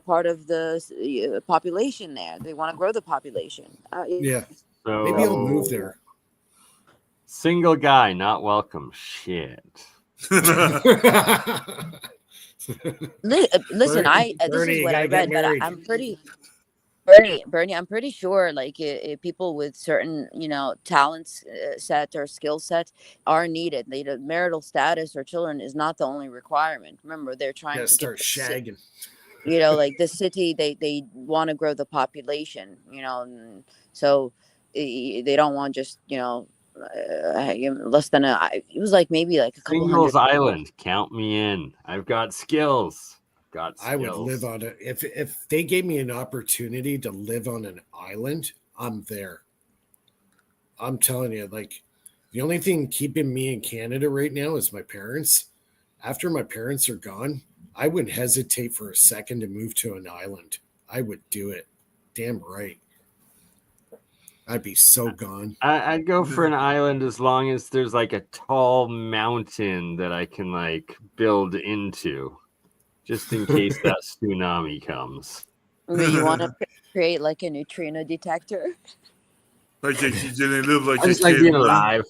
part of the population there. They want to grow the population. Yeah, maybe I'll move So there. single guy not welcome. Shit. Listen, this is Bernie, you what I gotta get read, but married. I'm pretty Bernie, I'm pretty sure like people with certain talents set or skill sets are needed. The marital status or children is not the only requirement. Remember, they're trying Gotta to get start shagging. like the city, they want to grow the population, and so they don't want just less than it was like maybe like a couple Singles hundred people. Island. Count me in. I've got skills. Got I would live skills. on it if they gave me an opportunity to live on an island. I'm there. I'm telling you, like the only thing keeping me in Canada right now is my parents. After my parents are gone, I wouldn't hesitate for a second to move to an island. I would do it. Damn right. I'd be so gone. I'd go for an island as long as there's like a tall mountain that I can like build into, just in case that tsunami comes. You want to create like a neutrino detector. Like you're gonna live like I a just like being caveman. alive.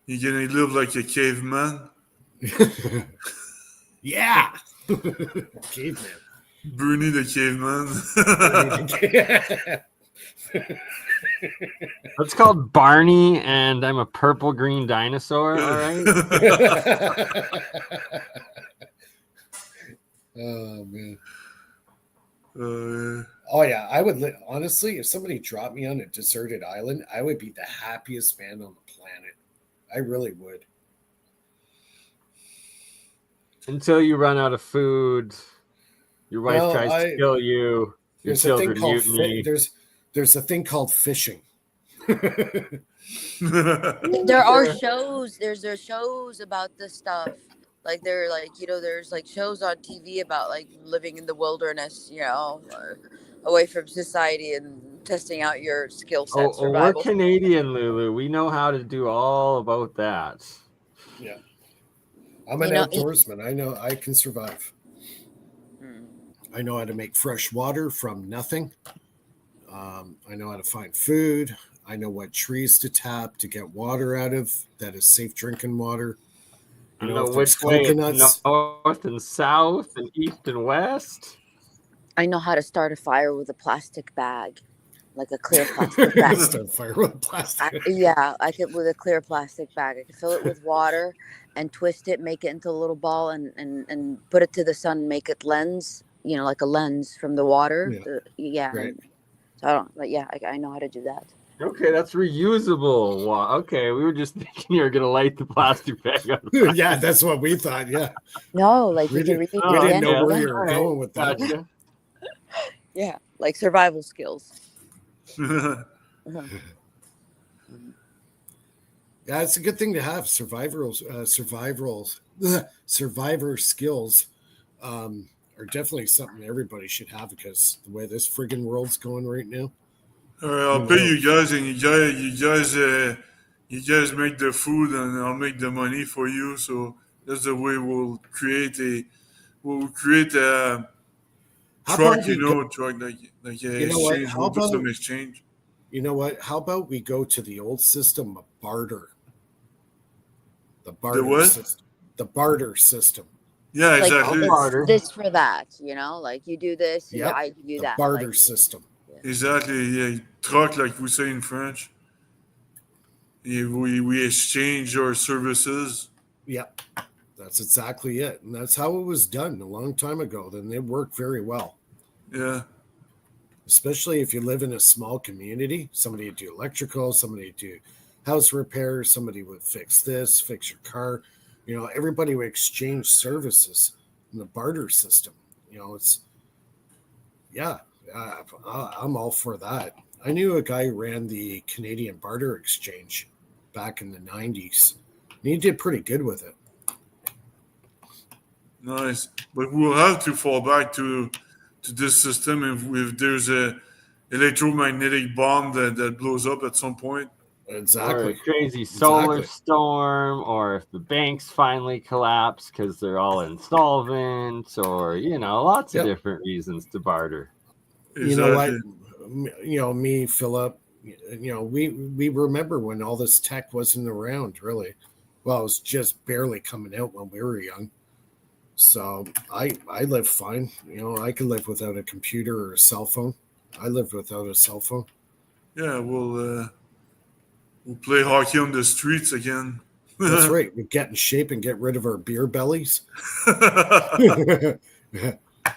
You're gonna live like a caveman. Yeah. Caveman. Bernie the caveman. It's called Barney, and I'm a purple green dinosaur. All right. Oh man. Uh, Oh yeah, I would honestly, if somebody dropped me on a deserted island, I would be the happiest man on the planet. I really would. Until you run out of food, your wife Well, tries to kill you. Your there's a thing children called mutiny. there's a thing called fishing. There are shows. There's shows about this stuff. Like they're like there's like shows on TV about like living in the wilderness, away from society and testing out your skill set, We're survival. Canadian, Lulu. We know how to do all about that. Yeah. I'm an outdoorsman. I know I can survive. I know how to make fresh water from nothing. I know how to find food. I know what trees to tap to get water out of that is safe drinking water. I You know if there's which way coconuts. it's north and south and east and west. I know how to start a fire with a plastic bag, like a clear plastic bag. Start fire with plastic. I could with a clear plastic bag. I could fill it with water and twist it, make it into a little ball, and put it to the sun, make it lens, like a lens from the water. Right. So I know how to do that. Okay, that's reusable. Wow. Okay, we were just thinking you were gonna light the plastic bag up. Yeah, that's what we thought. Yeah. No, like We you can didn't, reuse we it didn't again. know where yeah. you were going with that. Gotcha. Yeah, like survival skills. Yeah, it's a good thing to have survivor skills are definitely something everybody should have because the way this friggin' world's going right now. All right, I'll pay you guys, and you guys make the food, and I'll make the money for you. So that's the way we'll create a How truck, about we truck like You know what? exchange. How We'll do about- some exchange. You know what? How about we go to the old system of barter? The barter what? system. The barter system. Yeah, Like exactly. barter. this for that, like you do this, Yep. I do The that. barter Like, system. Exactly. Yeah, truck like we say in French. Yeah, we exchange our services. Yep. That's exactly it. And that's how it was done a long time ago. Then it worked very well. Yeah. especially if you live in a small community. Somebody would do electrical, somebody would do house repairs, somebody would fix this, fix your car. Everybody would exchange services in the barter system. It's, yeah, I'm all for that. I knew a guy who ran the Canadian Barter Exchange back in the 90s. And he did pretty good with it. Nice, but we'll have to fall back to this system if there's a electromagnetic bomb that blows up at some point. Or a Exactly. crazy solar storm, or if the banks finally collapse because they're all insolvent, or lots of different reasons to barter. You know what? Me, Philip, we remember when all this tech wasn't around, really. Well, it was just barely coming out when we were young. So I live fine. I could live without a computer or a cell phone. I lived without a cell phone. Yeah, we'll play hockey on the streets again. That's right. We get in shape and get rid of our beer bellies.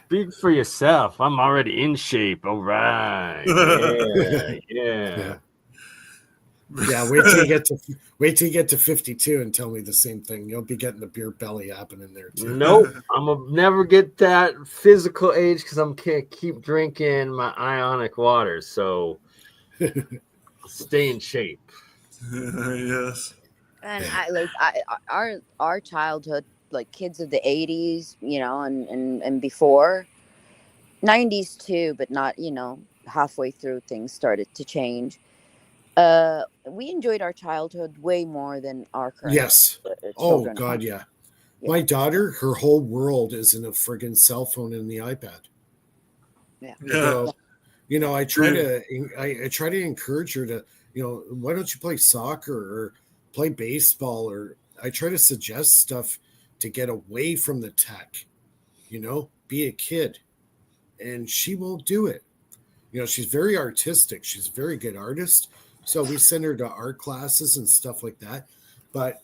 Speak for yourself. I'm already in shape. All right. Yeah. Yeah, wait till you get to 52 and tell me the same thing. You'll be getting the beer belly happening there too. Nope, I'm gonna never get that physical age because I'm gonna keep drinking my ionic water. So stay in shape. Yes. And our childhood, like kids of the 80s, and before, 90s too, but not, halfway through things started to change. We enjoyed our childhood way more than our current Yes. children. Oh God, yeah. My daughter, her whole world is in a friggin' cell phone and the iPad. Yeah. I try to encourage her to, why don't you play soccer or play baseball, or I try to suggest stuff to get away from the tech. Be a kid, and she won't do it. She's very artistic. She's a very good artist. So we send her to art classes and stuff like that. But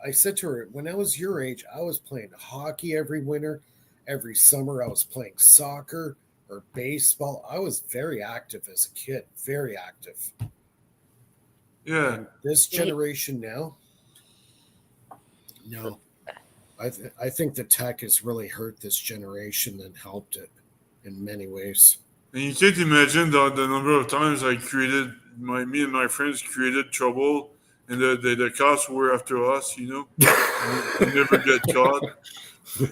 I said to her, when I was your age, I was playing hockey every winter. Every summer, I was playing soccer or baseball. I was very active as a kid, very active. Yeah. And this generation now, no. I think the tech has really hurt this generation and helped it in many ways. And you can't imagine the number of times me and my friends created trouble, and the cops were after us. We never get caught.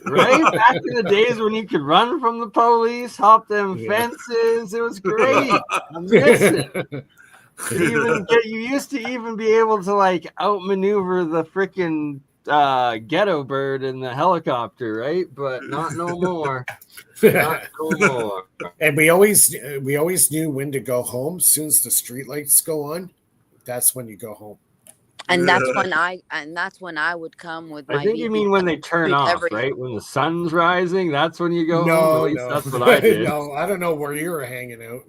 Right? Back in the days when you could run from the police, hop them fences, it was great. I miss it. You used to even be able to outmaneuver the freaking ghetto bird in the helicopter, right? But not no more. Not no more. And we always knew when to go home. As soon as the streetlights go on, that's when you go home. And that's when I would come with my. I think you mean when they turn off, right? When the sun's rising, that's when you go home. At least that's what I did. No, I don't know where you were hanging out.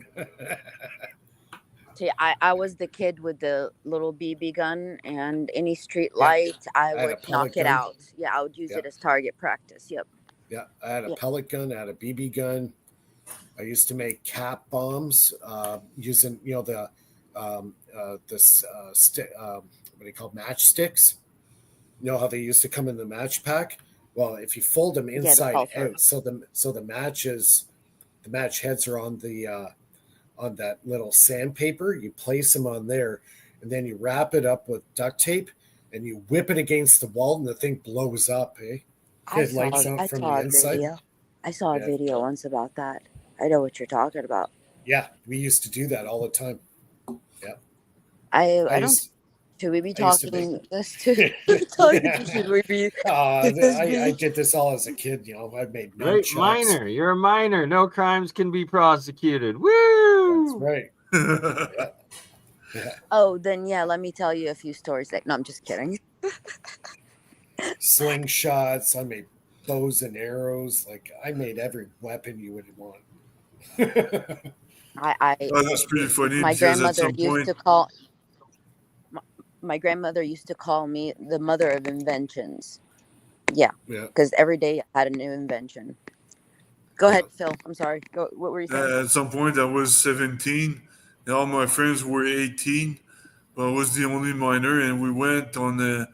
See, I was the kid with the little BB gun, and any street light, I would knock it out. Yeah, I would use it as target practice. Yep. Yeah, I had a pellet gun, I had a BB gun. I used to make cap bombs using, the what do you call matchsticks? You know how they used to come in the match pack? Well, if you fold them inside out, so the match heads are on on that little sandpaper, you place them on there, and then you wrap it up with duct tape, and you whip it against the wall, and the thing blows up. It lights out from the inside. I saw a video once about that. I know what you're talking about. Yeah, we used to do that all the time. Yeah. I don't. Should we be talking this too? Should we be? I did this all as a kid. I made minor. You're a minor. No crimes can be prosecuted. Woo! That's right. Yeah. Oh, then let me tell you a few stories. No, I'm just kidding. Slingshots. I made bows and arrows. I made every weapon you would want. That's pretty funny. My grandmother used to call. My grandmother used to call me the mother of inventions. Yeah. Because every day I had a new invention. Go ahead, Phil. I'm sorry. What were you saying? At some point, I was 17, and all my friends were 18, but I was the only minor, and we went on a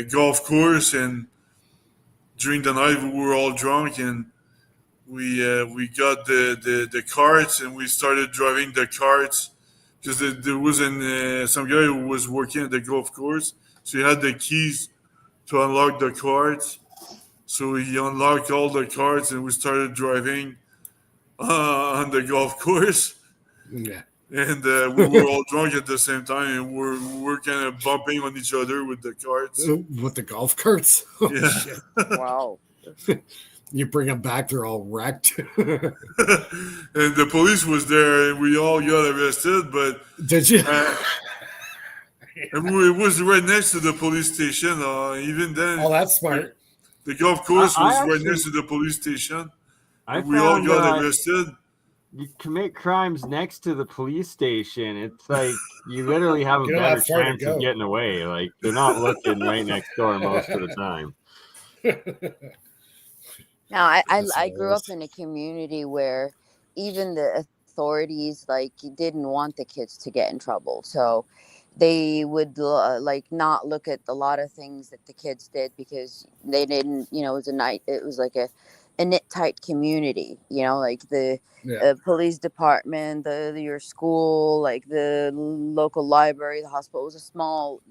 golf course, and during the night we were all drunk, and we got the carts, and we started driving the carts because there was some guy who was working at the golf course, so he had the keys to unlock the carts. So he unlocked all the carts, and we started driving on the golf course. Yeah. And we were all drunk at the same time, and we're kind of bumping on each other with the carts. With the golf carts. Oh, Yeah. shit. Wow. You bring them back, they're all wrecked. And the police was there, and we all got arrested. But Did you? and it was right next to the police station. Even then, Oh, that's smart. the golf course was right actually- next to the police station. I And we all found got arrested. you commit crimes next to the police station. It's like you literally have a You don't better have far to chance go. of getting away. Like they're not looking right next door most of the time. Now, I That's grew up hilarious. in a community where even the authorities like didn't want the kids to get in trouble, so they would like not look at a lot of things that the kids did because they didn't. You know, it was like a knit tight community. You know, like the Yeah. police department, your school, like the local library, the hospital. It was a small,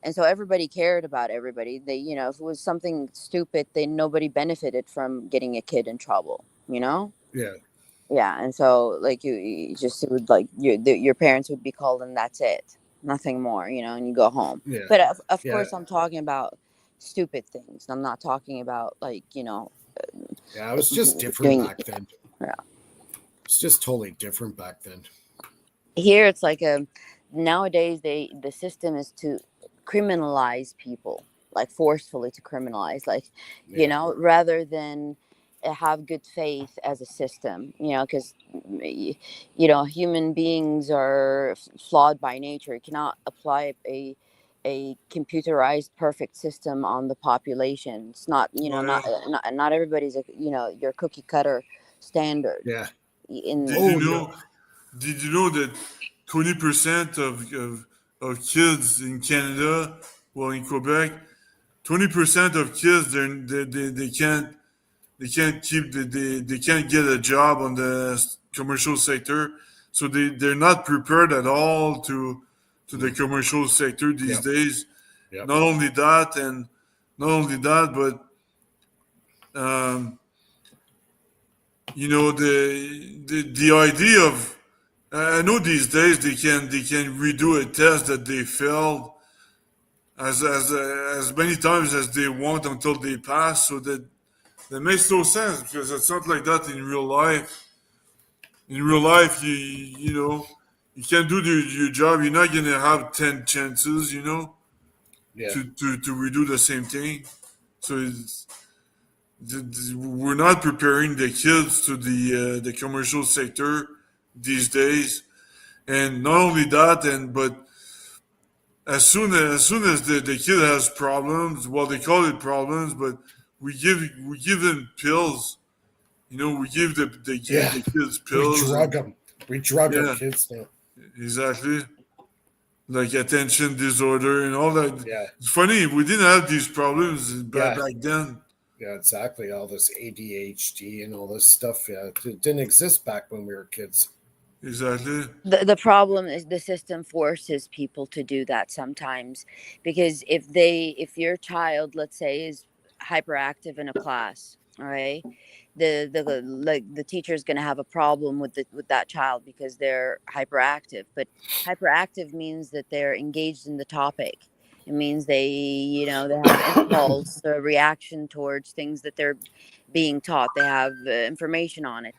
and so everybody cared about everybody. They, if it was something stupid, then nobody benefited from getting a kid in trouble. Yeah. Yeah, and so like you just it would like your parents would be called, and that's it, nothing more. And you go home. Yeah. But of Yeah. course, I'm talking about stupid things. I'm not talking about like Yeah. It was just different doing- back then. Yeah. It's just totally different back then. Here it's like nowadays the system is to criminalize people, like forcefully to criminalize, like Yeah. rather than have good faith as a system, because human beings are flawed by nature. You cannot apply a computerized perfect system on the population. It's not not everybody's your cookie cutter standard. Yeah. In Did you know that 20% of kids in Canada, well, in Quebec, 20% of kids they can't they can't get a job on the commercial sector, so they're not prepared at all to the commercial sector these Yep. days. Yep. Not only that, but the idea of I know these days they can redo a test that they failed as many times as they want until they pass. So that makes no sense because it's not like that in real life. In real life, you can't do your job. You're not gonna have 10 chances, Yeah. to redo the same thing. So we're not preparing the kids to the commercial sector these days, and not only that, but as soon as the kid has problems, well, they call it problems, but we give them pills. We give the Yeah. kids We pills. drug them. We drug Yeah. our kids now. Exactly. Like attention disorder and all that. Yeah. It's funny, we didn't have these problems back then. Yeah, exactly. All this ADHD and all this stuff. Yeah, it didn't exist back when we were kids. Exactly. the problem is the system forces people to do that sometimes, because if your child, let's say, is hyperactive in a class, all right, the teacher is going to have a problem with that child because they're hyperactive. But hyperactive means that they're engaged in the topic. It means they have impulse reaction towards things that they're being taught. They have information on it.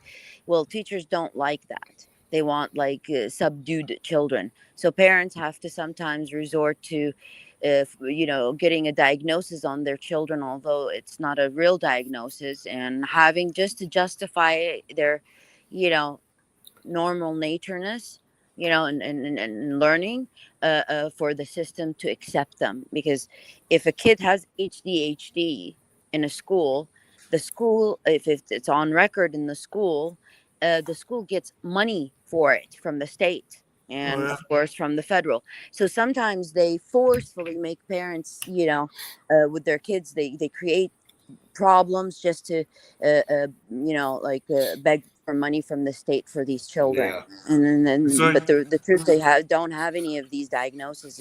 Well, teachers don't like that. They want like subdued children. So parents have to sometimes resort to, getting a diagnosis on their children, although it's not a real diagnosis, and having just to justify their, normal natureness, and learning for the system to accept them. Because if a kid has ADHD in a school, the school, if it's on record in the school gets money for it from the state and of course from the federal. So sometimes they forcefully make parents, with their kids, they create problems just to beg for money from the state for these children. Yeah. And It's then like but the truth, they don't have any of these diagnoses,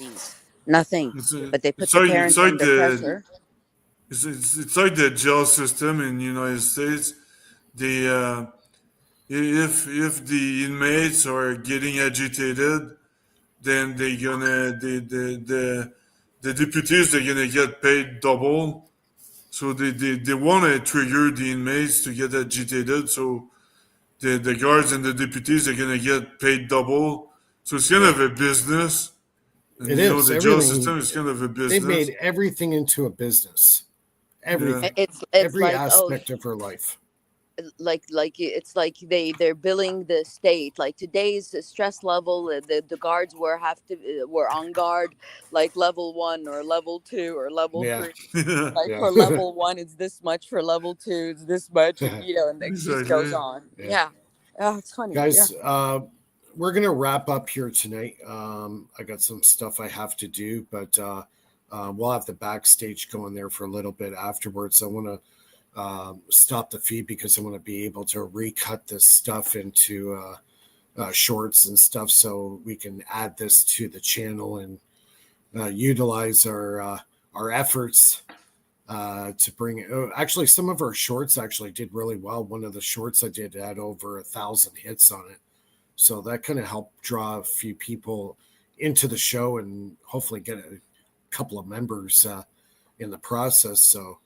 nothing, but they put it's the like parents under pressure. it's like the jail system in the United States. They if the inmates are getting agitated, then the deputies, they're gonna get paid double. So they want to trigger the inmates to get agitated. So the guards and the deputies are gonna get paid double. So it's kind of a business. And It is the jail everything. system is kind of a They've business. made everything into a business. Everything. It's Every like, aspect of her life. like it's like they're billing the state. Like today's stress level, the guards were on guard like level 1 or level 2 or level Yeah. 3. Like Yeah. for level 1 it's this much, for level 2 it's this much, and and it just goes Exactly. on. Yeah. Oh, it's funny, Guys, we're gonna wrap up here tonight. I got some stuff I have to do, but we'll have the backstage going there for a little bit afterwards. I want to stop the feed because I want to be able to recut this stuff into shorts and stuff, so we can add this to the channel and utilize our efforts to bring it. Actually, some of our shorts actually did really well. One of the shorts I did had over 1,000 hits on it, so that kind of helped draw a few people into the show and hopefully get a couple of members in the process. So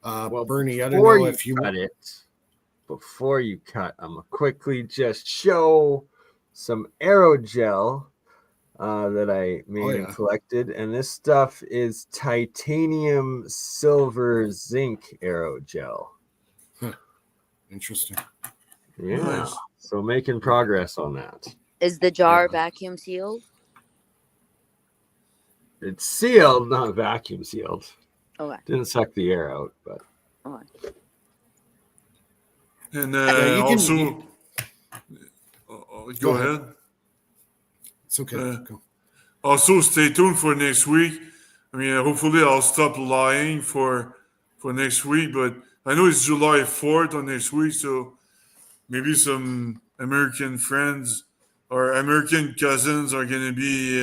Bernie, I don't know if you cut it. Before you cut, I'm gonna quickly just show some aerogel that I made and collected, and this stuff is titanium silver zinc aerogel. Interesting. Yeah, Nice. so making progress on that. Is the jar vacuum sealed? It's sealed, not vacuum sealed. Okay. Didn't suck the air out, but Okay. And you can- also, go ahead. It's okay. Go. Also, stay tuned for next week. I mean, hopefully, I'll stop lying for next week. But I know it's July 4th on next week, so maybe some American friends or American cousins are going to be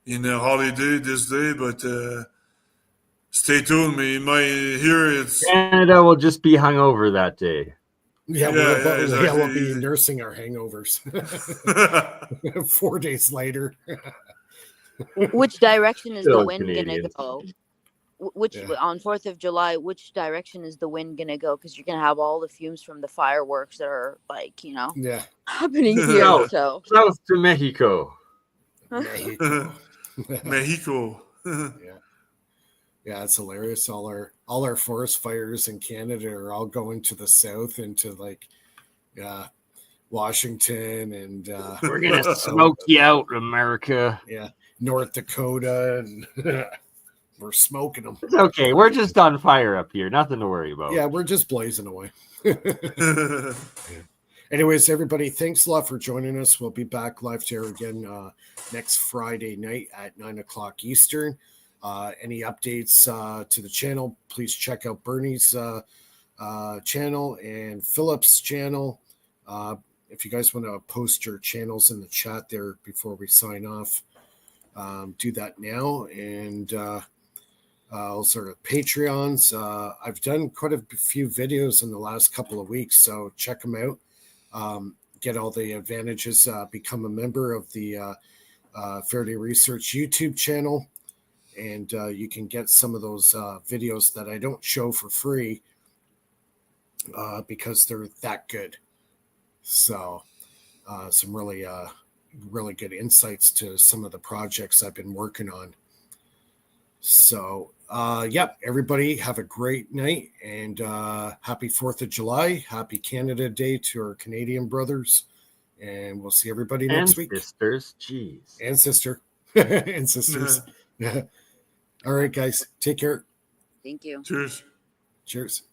in a holiday this day. But stay tuned. Here it's Canada will just be hungover that day. Yeah, exactly. we'll be nursing our hangovers 4 days later. Which direction is the Still wind Canadians. gonna go? On 4th of July, which direction is the wind gonna go? Because you're gonna have all the fumes from the fireworks that are Yeah. happening here. South. So South to Mexico. Mexico. Mexico. Yeah, it's hilarious. All our forest fires in Canada are all going to the south into Washington and We're gonna smoke you out, America. North Dakota, and we're smoking them. It's okay. We're just on fire up here. Nothing to worry about. Yeah, we're just blazing away. Anyways, everybody, thanks a lot for joining us. We'll be back live to air again next Friday night at 9:00 Eastern. Any updates to the channel, please check out Bernie's channel and Philip's channel. If you guys want to post your channels in the chat there before we sign off, do that now. And also Patreons. I've done quite a few videos in the last couple of weeks, so check them out. Get all the advantages. Become a member of the Faraday Research YouTube channel. And you can get some of those videos that I don't show for free because they're that good. So some really good insights to some of the projects I've been working on. So, everybody have a great night and happy 4th of July. Happy Canada Day to our Canadian brothers. And we'll see everybody next week. Sisters, jeez. And sister. And sisters. Yeah. All right, guys. Take care. thank you. Cheers. Cheers.